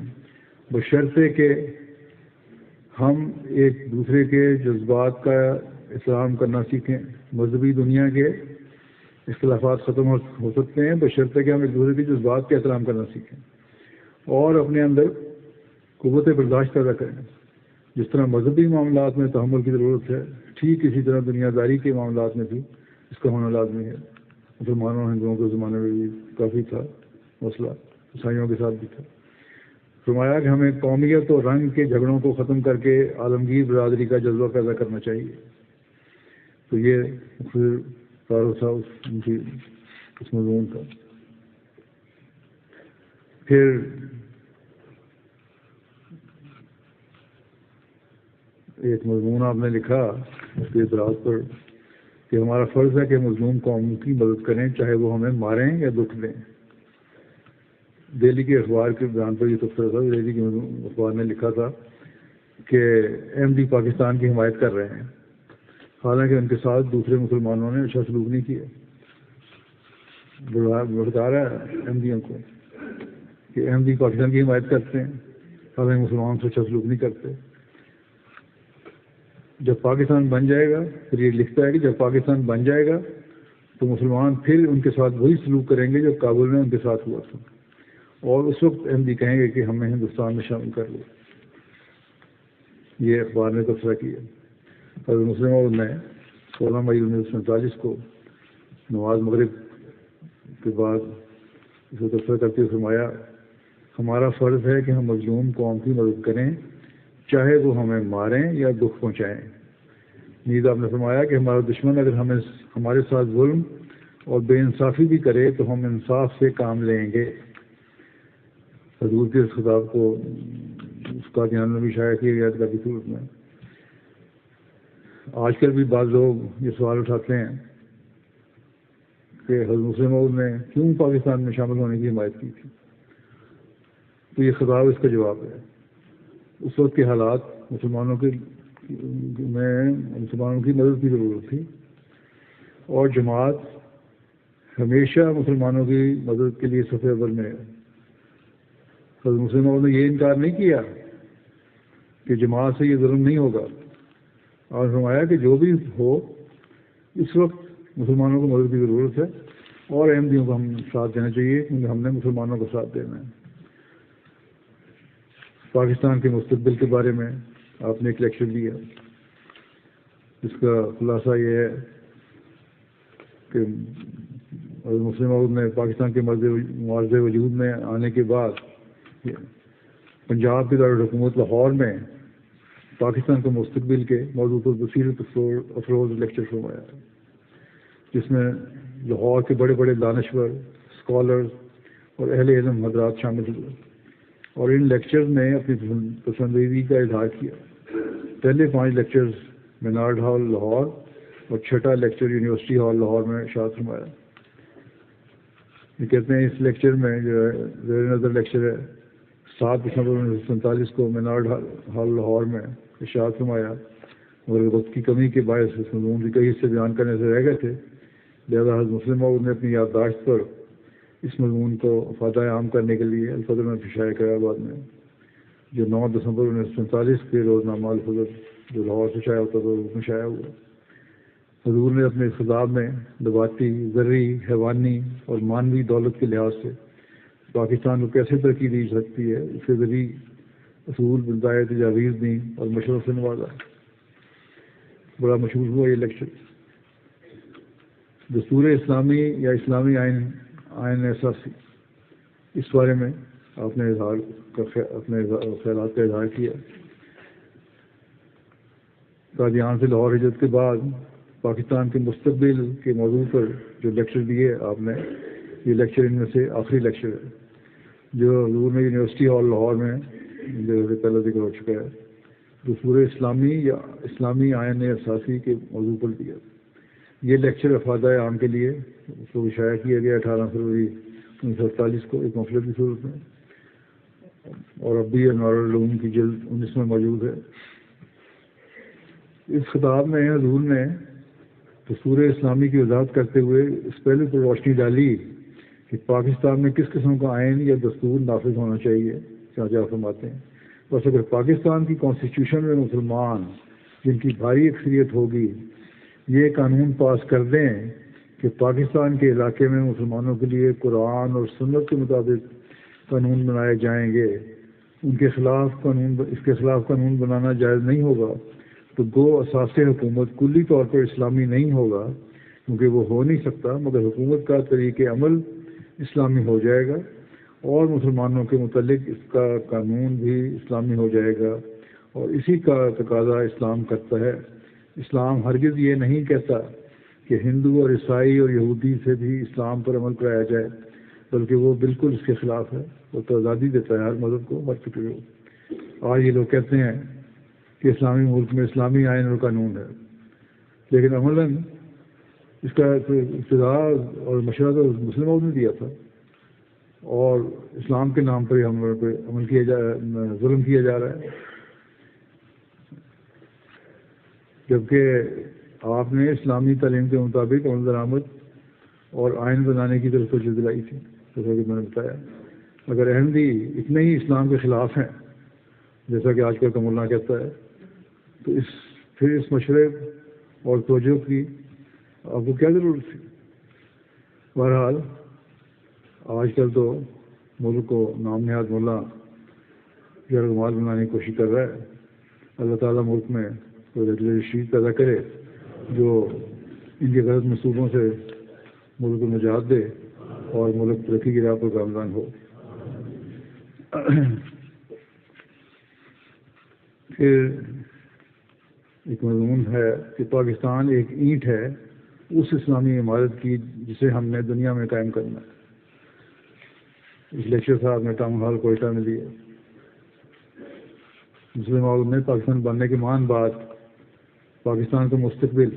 بشرطے کہ ہم ایک دوسرے کے جذبات کا احترام کرنا سیکھیں. مذہبی دنیا کے اختلافات ختم ہو سکتے ہیں بشرطے کہ ہم ایک دوسرے کے جذبات کا احترام کرنا سیکھیں اور اپنے اندر قوت برداشت پیدا کریں. جس طرح مذہبی معاملات میں تحمل کی ضرورت ہے، ٹھیک اسی طرح دنیا داری کے معاملات میں بھی اس کا ہونا لازمی ہے. مسلمانوں ہندوؤں کے زمانے میں بھی کافی تھا مسئلہ، عیسائیوں کے ساتھ بھی تھا. فرمایا کہ ہمیں قومیت اور رنگ کے جھگڑوں کو ختم کر کے عالمگیر برادری کا جذبہ پیدا کرنا چاہیے. تو یہ پھر تعارف تھا اس مضمون کا. پھر ایک مضمون آپ نے لکھا اس کے اعتراض پر کہ ہمارا فرض ہے کہ مظلوم قوم کی مدد کریں چاہے وہ ہمیں ماریں یا دکھ دیں. دہلی کے اخبار کے بیان پر یہ تبصرہ تھا. دہلی کے اخبار نے لکھا تھا کہ احمدی پاکستان کی حمایت کر رہے ہیں، حالانکہ ان کے ساتھ دوسرے مسلمانوں نے اچھا سلوک نہیں کیا. بتا رہا ہے احمدیوں کو کہ احمدی پاکستان کی حمایت کرتے ہیں، حالانکہ مسلمان سے اچھا سلوک نہیں کرتے. جب پاکستان بن جائے گا، پھر یہ لکھتا ہے کہ جب پاکستان بن جائے گا تو مسلمان پھر ان کے ساتھ وہی سلوک کریں گے جو کابل میں ان کے ساتھ ہوا تھا، اور اس وقت احمدی کہیں گے کہ ہمیں ہندوستان میں شامل کر لو. یہ اخبار نے تبصرہ کیا. حضرت مسلم عمر نے 16 مئی 1947 کو نماز مغرب کے بعد اس کو تبصرہ کرتے ہوئے فرمایا، ہمارا فرض ہے کہ ہم مظلوم قوم کی مدد کریں چاہے وہ ہمیں ماریں یا دکھ پہنچائیں. نیز آپ نے فرمایا کہ ہمارا دشمن اگر ہمارے ساتھ ظلم اور بے انصافی بھی کرے تو ہم انصاف سے کام لیں گے. حضور کے اس خطاب کو اس کا دھیان میں بھی شائع کیا گیا تھا کی صورت میں. آج کل بھی بعض لوگ یہ سوال اٹھاتے ہیں کہ حضرت مسلم عمر نے کیوں پاکستان میں شامل ہونے کی حمایت کی تھی. تو یہ خطاب اس کا جواب ہے. اس وقت کے حالات مسلمانوں کی مدد کی ضرورت تھی، اور جماعت ہمیشہ مسلمانوں کی مدد کے لیے صف اول میں ہے. حضرت مسلم عمر نے یہ انکار نہیں کیا کہ جماعت سے یہ ظلم نہیں ہوگا، اور فرمایا کہ جو بھی ہو اس وقت مسلمانوں کو مدد کی ضرورت ہے اور احمدیوں کو ہم ساتھ دینا چاہیے کیونکہ ہم نے مسلمانوں کو ساتھ دینا ہے. پاکستان کے مستقبل کے بارے میں آپ نے ایک لیکچر دیا، اس کا خلاصہ یہ ہے کہ حضرت مسلم عمر نے پاکستان کے معرض وجود میں آنے کے بعد پنجاب کے دارالحکومت لاہور میں پاکستان کے مستقبل کے موضوع پر بصیرت افروز لیکچر فرمایا، جس میں لاہور کے بڑے بڑے دانشور، اسکالرز اور اہل علم حضرات شامل ہوئے، اور ان لیکچرز نے اپنی پسندیدگی کا اظہار کیا. پہلے 5 لیکچرز مینارڈ ہال لاہور اور 6واں لیکچر یونیورسٹی ہال لاہور میں ارشاد فرمایا. یہ کہتے ہیں اس لیکچر میں جو ہے زیر نظر لیکچر ہے 7 دسمبر 1947 کو مینارڈ ہال لاہور میں ارشاد فرمایا، مگر وقت کی کمی کے باعث اس مضمون کے کئی حصے بیان کرنے سے رہ گئے تھے، لہٰذا حضرت مسلم عمر نے اپنی یادداشت پر اس مضمون کو افادہ عام کرنے کے لیے الفجر میں شائع کرایا بعد میں، جو 9 دسمبر 1947 کے روزنامہ الفجر جو لاہور سے شائع ہوتا تھا اس میں شائع ہوا. حضور نے اپنے خطاب میں نباتی، زرعی، حیوانی اور مانوی دولت کے لحاظ سے پاکستان کو کیسے ترقی دی سکتی ہے اس کے ذریعے اصول، بلدائے، تجاویز دیں اور مشوروں سے نوازا. بڑا مشہور ہوا یہ لیکچر. دستور اسلامی یا اسلامی آئین اساسی، اس بارے میں آپ نے اپنے خیالات کا اظہار کیا. قادیان سے لاہور ہجرت کے بعد پاکستان کے مستقبل کے موضوع پر جو لیکچر دیے آپ نے، یہ لیکچر ان میں سے آخری لیکچر ہے جو حضور نے یونیورسٹی ہال لاہور میں جو پہلے ذکر ہو چکا ہے دستور اسلامی یا اسلامی آئین اساسی کے موضوع پر دیا. یہ لیکچر افادہ عام کے لیے اس کو شائع کیا گیا 18 فروری 1948 کو ایک مفلت کی صورت میں، اور اب بھی انوار العلوم کی جلد 19 میں موجود ہے. اس خطاب میں حضور نے دستور اسلامی کی وضاحت کرتے ہوئے اس پہلو پر روشنی ڈالی کہ پاکستان میں کس قسم کا آئین یا دستور نافذ ہونا چاہیے. چاچا فرماتے ہیں بس اگر پاکستان کی کانسٹیٹیوشن میں مسلمان جن کی بھاری اکثریت ہوگی یہ قانون پاس کر دیں کہ پاکستان کے علاقے میں مسلمانوں کے لیے قرآن اور سنت کے مطابق قانون بنائے جائیں گے، اس کے خلاف قانون بنانا جائز نہیں ہوگا، تو گو اساس حکومت کلی طور پر اسلامی نہیں ہوگا، کیونکہ وہ ہو نہیں سکتا، مگر حکومت کا طریق عمل اسلامی ہو جائے گا اور مسلمانوں کے متعلق اس کا قانون بھی اسلامی ہو جائے گا، اور اسی کا تقاضا اسلام کرتا ہے. اسلام ہرگز یہ نہیں کہتا کہ ہندو اور عیسائی اور یہودی سے بھی اسلام پر عمل کرایا جائے، بلکہ وہ بالکل اس کے خلاف ہے. وہ تو آزادی دیتا ہے ہر مذہب کو، مت فکر ہو. آج یہ لوگ کہتے ہیں کہ اسلامی ملک میں اسلامی آئین اور قانون ہے، لیکن عملاً اس کا ابتدا اور مشورہ تو مسلموں نے دیا تھا، اور اسلام کے نام پر ہی ہم لوگوں پہ ظلم کیا جا رہا ہے، جبکہ آپ نے اسلامی تعلیم کے مطابق عمل درآمد اور آئین بنانے کی طرف توجہ دلائی تھی، جیسا کہ میں نے بتایا۔ اگر احمدی اتنے ہی اسلام کے خلاف ہیں جیسا کہ آج کل کا مولانا کہتا ہے، تو پھر اس مشورے اور توجہ کی آپ کو کیا ضرورت تھی؟ بہرحال آج کل تو ملک کو نام نہاد ملا یرغمال بنانے کی کوشش کر رہا ہے۔ اللہ تعالیٰ ملک میں کوئی لیڈرشپ پیدا کرے جو ان کے غلط منصوبوں سے ملک کو نجات دے اور ملک ترقی کی راہ پر گامزن ہو۔ پھر ایک مضمون ہے کہ پاکستان ایک اینٹ ہے اس اسلامی عمارت کی جسے ہم نے دنیا میں قائم کرنا ہے۔ اس لیکچر صاحب نے ٹاؤن ہال کوئٹہ میں دیا۔ مسلم عالم میں پاکستان بننے کے مان بعد پاکستان کے مستقبل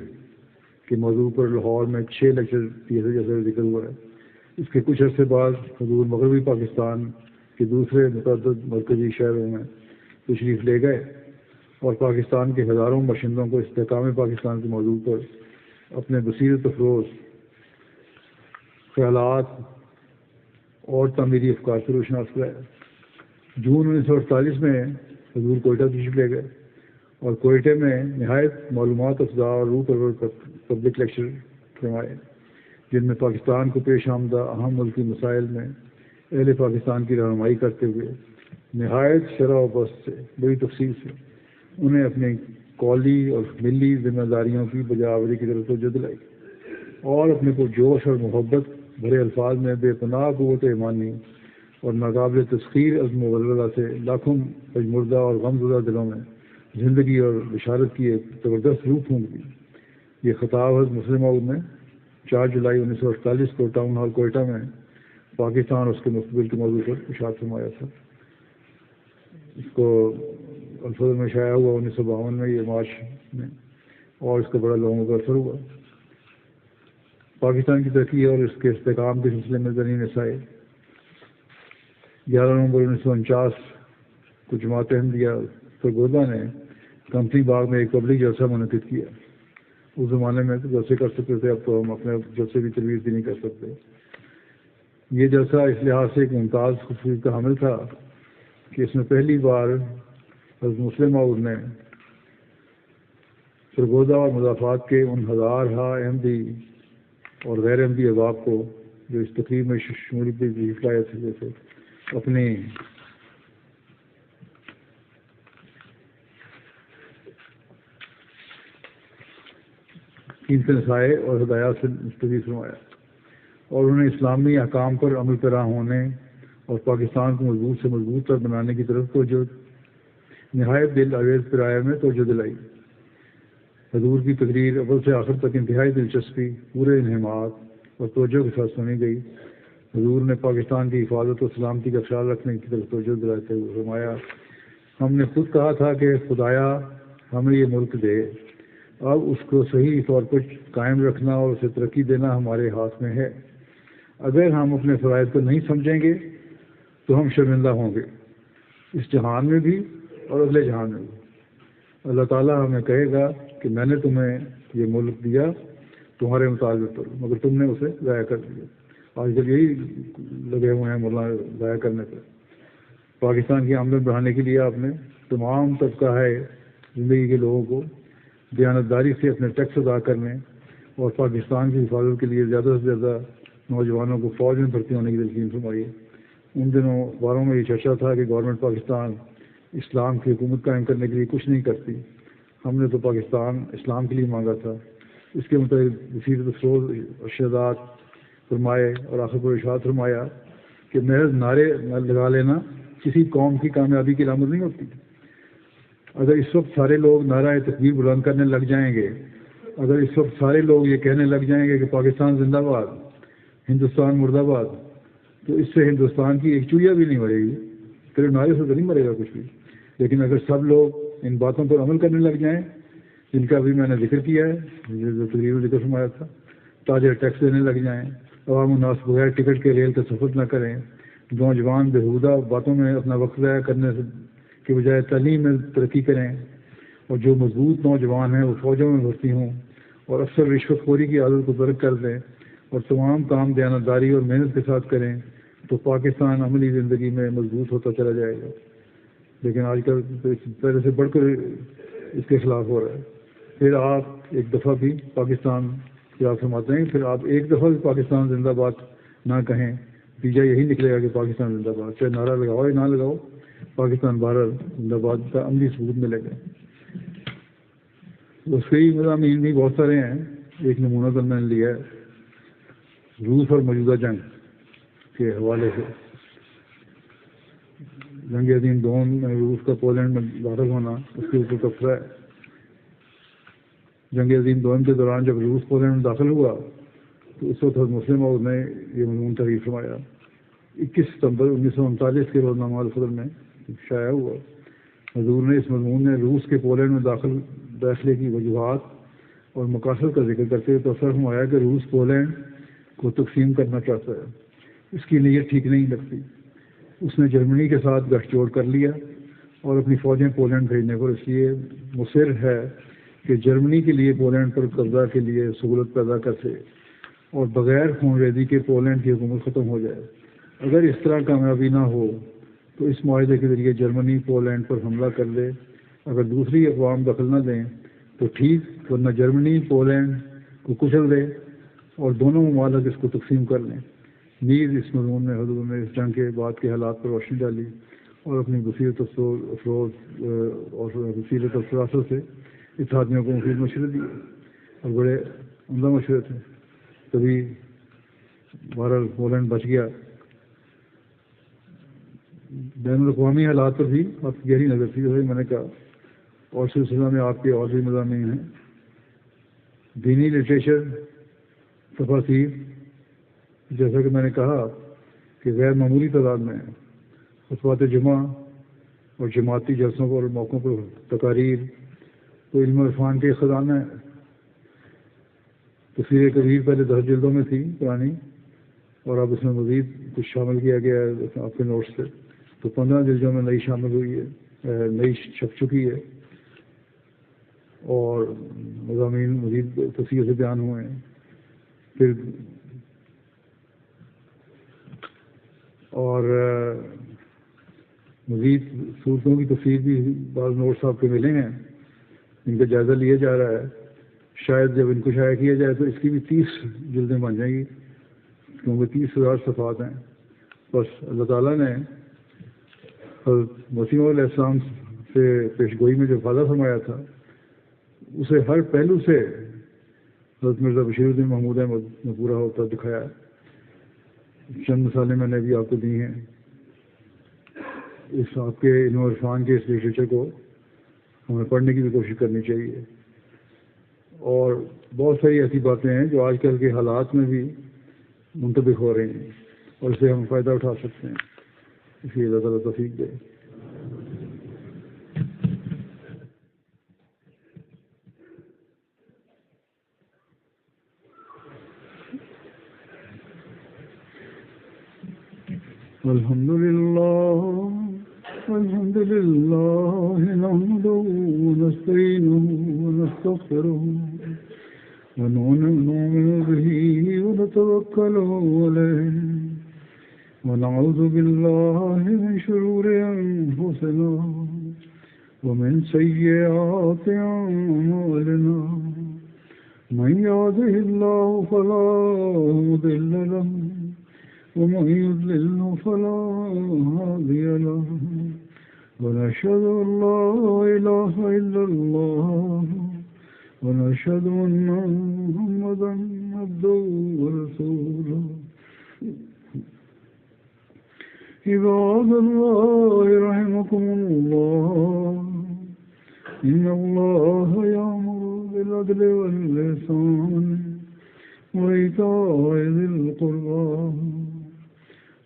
کے موضوع پر لاہور میں 6 لیکچر دیے تھے جیسے ذکر ہوا ہے۔ اس کے کچھ عرصے بعد حضور مغربی پاکستان کے دوسرے متعدد مرکزی شہروں میں تشریف لے گئے اور پاکستان کے ہزاروں باشندوں کو استحکام پاکستان کے موضوع پر اپنے بصیرت افروز خیالات اور تعمیری افکار سے روشناس کرایا۔ جون 1948 میں حضور کوئٹہ تشریف لے گئے اور کوئٹہ میں نہایت معلومات افزا اور روح پرور پبلک لیکچر فرمائے، جن میں پاکستان کو پیش آمدہ اہم ملکی مسائل میں اہل پاکستان کی رہنمائی کرتے ہوئے نہایت شرح و بست سے بڑی تفصیل سے انہیں اپنی قولی اور ملی ذمہ داریوں کی بجاوری کی طرف توجہ دلائی اور اپنے پرجوش اور محبت بھرے الفاظ میں بے پناہ قوت ایمانی اور ناقابل تسخیر عزم و ولولہ سے لاکھوں پژمردہ اور غمزدہ دلوں میں زندگی اور بشارت کی ایک زبردست روح پھونک دی۔ یہ خطاب حضرت مسلم عود میں 4 جولائی 1948 کو ٹاؤن ہال کوئٹہ میں پاکستان اور اس کے مستقبل کے موضوع پر ارشاد فرمایا تھا۔ اس کو الفظ میں شائع ہوا 1952 میں یہ مارچ میں، اور اس کا بڑا لوگوں کا اثر ہوا۔ پاکستان کی ترقی اور اس کے استحکام کے سلسلے میں زرعی نسائل 11 نومبر 1949 کو جماعت احمدیہ سرگودا نے کمپنی باغ میں ایک پبلک جلسہ منعقد کیا۔ اس زمانے میں تو جلسے کر سکتے تھے، اب تو ہم اپنے جلسے کی ترویج بھی نہیں کر سکتے۔ یہ جلسہ اس لحاظ سے ایک ممتاز خصوصیت کا حامل تھا کہ اس میں پہلی بار حضرت مسلم عود نے سرگودا اور مضافات کے ان ہزارہا احمدی اور غیر احمدی احباب کو جو اس تقریب میں شمولیت تشریف لائے تھے جیسے اپنی قیمتی نصائح اور ہدایات سے مستفید فرمایا اور انہیں اسلامی احکام پر عمل پیرا ہونے اور پاکستان کو مضبوط سے مضبوط تر بنانے کی طرف توجہ نہایت دل آویز پیرایہ میں توجہ دلائی۔ حضور کی تقریر اول سے آخر تک انتہائی دلچسپی، پورے انہمات اور توجہ کے ساتھ سنی گئی۔ حضور نے پاکستان کی حفاظت و سلامتی کا خیال رکھنے کی طرف توجہ دلاتے ہوئے فرمایا، ہم نے خود کہا تھا کہ خدایا ہمیں یہ ملک دے، اب اس کو صحیح طور پر قائم رکھنا اور اسے ترقی دینا ہمارے ہاتھ میں ہے۔ اگر ہم اپنے فرائض کو نہیں سمجھیں گے تو ہم شرمندہ ہوں گے، اس جہان میں بھی اور اگلے جہان میں بھی۔ اللہ تعالیٰ ہمیں کہے گا کہ میں نے تمہیں یہ ملک دیا تمہارے مطالبے پر، مگر تم نے اسے ضائع کر دیا۔ آج کل یہی لگے ہوئے ہیں مولانا ضائع کرنے پر۔ پاکستان کی آمدن بڑھانے کے لیے آپ نے تمام طبقہ ہے زندگی کے لوگوں کو دیانتداری سے اپنے ٹیکس ادا کرنے اور پاکستان کی حفاظت کے لیے زیادہ سے زیادہ نوجوانوں کو فوج میں بھرتی ہونے کی تلقین فرمائی ہے۔ ان دنوں اخباروں میں یہ چرچا تھا کہ گورنمنٹ پاکستان اسلام کی حکومت قائم کرنے کے لیے کچھ نہیں کرتی، ہم نے تو پاکستان اسلام کے لیے مانگا تھا۔ اس کے مطابق بصیرت افروز ارشادات فرمائے اور آخر پر ارشاد فرمایا کہ محض نعرے لگا لینا کسی قوم کی کامیابی کی علامت نہیں ہوتی۔ اگر اس وقت سارے لوگ نعرہ تکبیر بلند کرنے لگ جائیں گے، اگر اس وقت سارے لوگ یہ کہنے لگ جائیں گے کہ پاکستان زندہ باد، ہندوستان مرد آباد، تو اس سے ہندوستان کی ایک چڑیا بھی نہیں مرے گی، پھر نعرے سے تو نہیں مرے گا کچھ بھی۔ لیکن اگر سب لوگ ان باتوں پر عمل کرنے لگ جائیں جن کا بھی میں نے ذکر کیا ہے، جو تقریر ذکر فرمایا تھا. تاجر ٹیکس دینے لگ جائیں، عوام الناس بغیر ٹکٹ کے ریل کا سفر نہ کریں، نوجوان بےہودہ باتوں میں اپنا وقت ضائع کرنے کے بجائے تعلیم میں ترقی کریں، اور جو مضبوط نوجوان ہیں وہ فوجوں میں بھرتی ہوں اور اکثر رشوت خوری کی عادت کو ترک کر دیں اور تمام کام دیانتداری اور محنت کے ساتھ کریں تو پاکستان عملی زندگی میں مضبوط ہوتا چلا جائے گا. لیکن آج کل پہلے سے بڑھ کر اس کے خلاف ہو رہا ہے. پھر آپ ایک دفعہ بھی پاکستان کی آپ فرماتے ہیں، پھر آپ ایک دفعہ بھی پاکستان زندہ باد نہ کہیں، نتیجہ یہی نکلے گا کہ پاکستان زندہ باد، چاہے نعرہ لگاؤ یا نہ لگاؤ، پاکستان بہرحال زندہ باد کا عملی ثبوت ملے گا. اس کے ہی مضامین بھی بہت سارے ہیں. ایک نمونہ تو میں نے لیا ہے روس اور موجودہ جنگ کے حوالے سے. جنگ عظیم دوم میں روس کا پولینڈ میں داخل ہونا اس کے اوپر تبصرہ ہے. جنگ عظیم دوم کے دوران جب روس پولینڈ میں داخل ہوا تو اس وقت مسلم اور نے یہ مضمون تحریر فرمایا. 21 ستمبر 1939 کے روزنامہ الفضل میں شائع ہوا. حضور نے اس مضمون میں روس کے پولینڈ میں داخلے کی وجوہات اور مقاصد کا ذکر کرتے ہوئے تبصرہ فرمایا کہ روس پولینڈ کو تقسیم کرنا چاہتا ہے، اس کی نیت ٹھیک نہیں لگتی. اس نے جرمنی کے ساتھ گٹھ جوڑ کر لیا اور اپنی فوجیں پولینڈ بھیجنے پر اس لیے مصر ہے کہ جرمنی کے لیے پولینڈ پر قبضہ کے لیے سہولت پیدا کرتے اور بغیر خون ریزی کے پولینڈ کی حکومت ختم ہو جائے. اگر اس طرح کامیابی نہ ہو تو اس معاہدے کے ذریعے جرمنی پولینڈ پر حملہ کر دے. اگر دوسری اقوام دخل نہ دیں تو ٹھیک، ورنہ جرمنی پولینڈ کو کچل دے اور دونوں ممالک اس کو تقسیم کر لیں. نیز اس مضمون میں حضور نے اس جنگ کے بعد کے حالات پر روشنی ڈالی اور اپنی بصیرت افروز اور بصیرت و فراست سے اتحادیوں کو مفید مشورے دیے اور بڑے عمدہ مشورے تھے. تبھی بہرحال پولینڈ بچ گیا. بین الاقوامی حالات پر بھی آپ کی گہری نظر تھی جیسے میں نے کہا، اور سلسلہ میں آپ کے اور بھی مضامین ہیں. دینی لٹریچر تفاسیر، جیسا کہ میں نے کہا کہ غیر معمولی تعداد میں خطبات جمعہ اور جماعتی جلسوں پر اور موقعوں پر تقاریر تو علم و عرفان کے خزانہ ہے. تفسیر کبیر پہلے 10 جلدوں میں تھی پرانی، اور اب اس میں مزید کچھ شامل کیا گیا ہے آپ کے نوٹس سے، تو 15 جلدوں میں نئی شامل ہوئی ہے، نئی چھپ چکی ہے، اور مضامین مزید تفصیل سے بیان ہوئے ہیں. پھر اور مزید صورتوں کی تفصیل بھی بعض نوٹس آپ کے ملے ہیں، ان کا جائزہ لیا جا رہا ہے. شاید جب ان کو شائع کیا جائے تو اس کی بھی 30 جلدیں بن جائیں گی، کیونکہ 30,000 صفحات ہیں. بس اللہ تعالیٰ نے حضرت مسیح علیہ السلام سے پیش گوئی میں جو وعدہ فرمایا تھا اسے ہر پہلو سے حضرت مرزا بشیر الدین محمود احمد نے پورا ہوتا دکھایا ہے. چند مثالیں میں نے بھی آپ کو دی ہیں. اس آپ کے علم و عرفان کے اس لٹریچر کو ہمیں پڑھنے کی بھی کوشش کرنی چاہیے. اور بہت ساری ایسی باتیں ہیں جو آج کل کے حالات میں بھی منطبق ہو رہی ہیں اور اسے ہم فائدہ اٹھا سکتے ہیں. اس لیے اللہ تعالیٰ توفیق دے. الحمد لله نحمده ونستعينه ونستغفره ونؤمن به ونتوكل عليه ونعوذ بالله من شرور أنفسنا ومن سيئات أعمالنا. من يهده الله فلا مضل له ومن يضلل فلا هادي له. ونشهد أن لا إله إلا الله ونشهد أن محمدا عبده ورسوله. عباد الله رحمكم الله، إن الله يأمر بالعدل والإحسان وإيتاء ذي القربى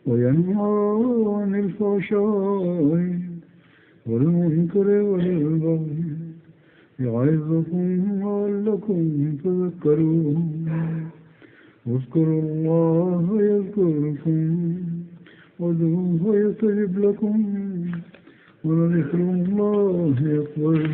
وينهى عن الفحشاء والمنكر والبغي يعظكم لعلكم تذكرون واذكروا الله يذكركم وادعوه يستجب لكم ولذكر الله أكبر.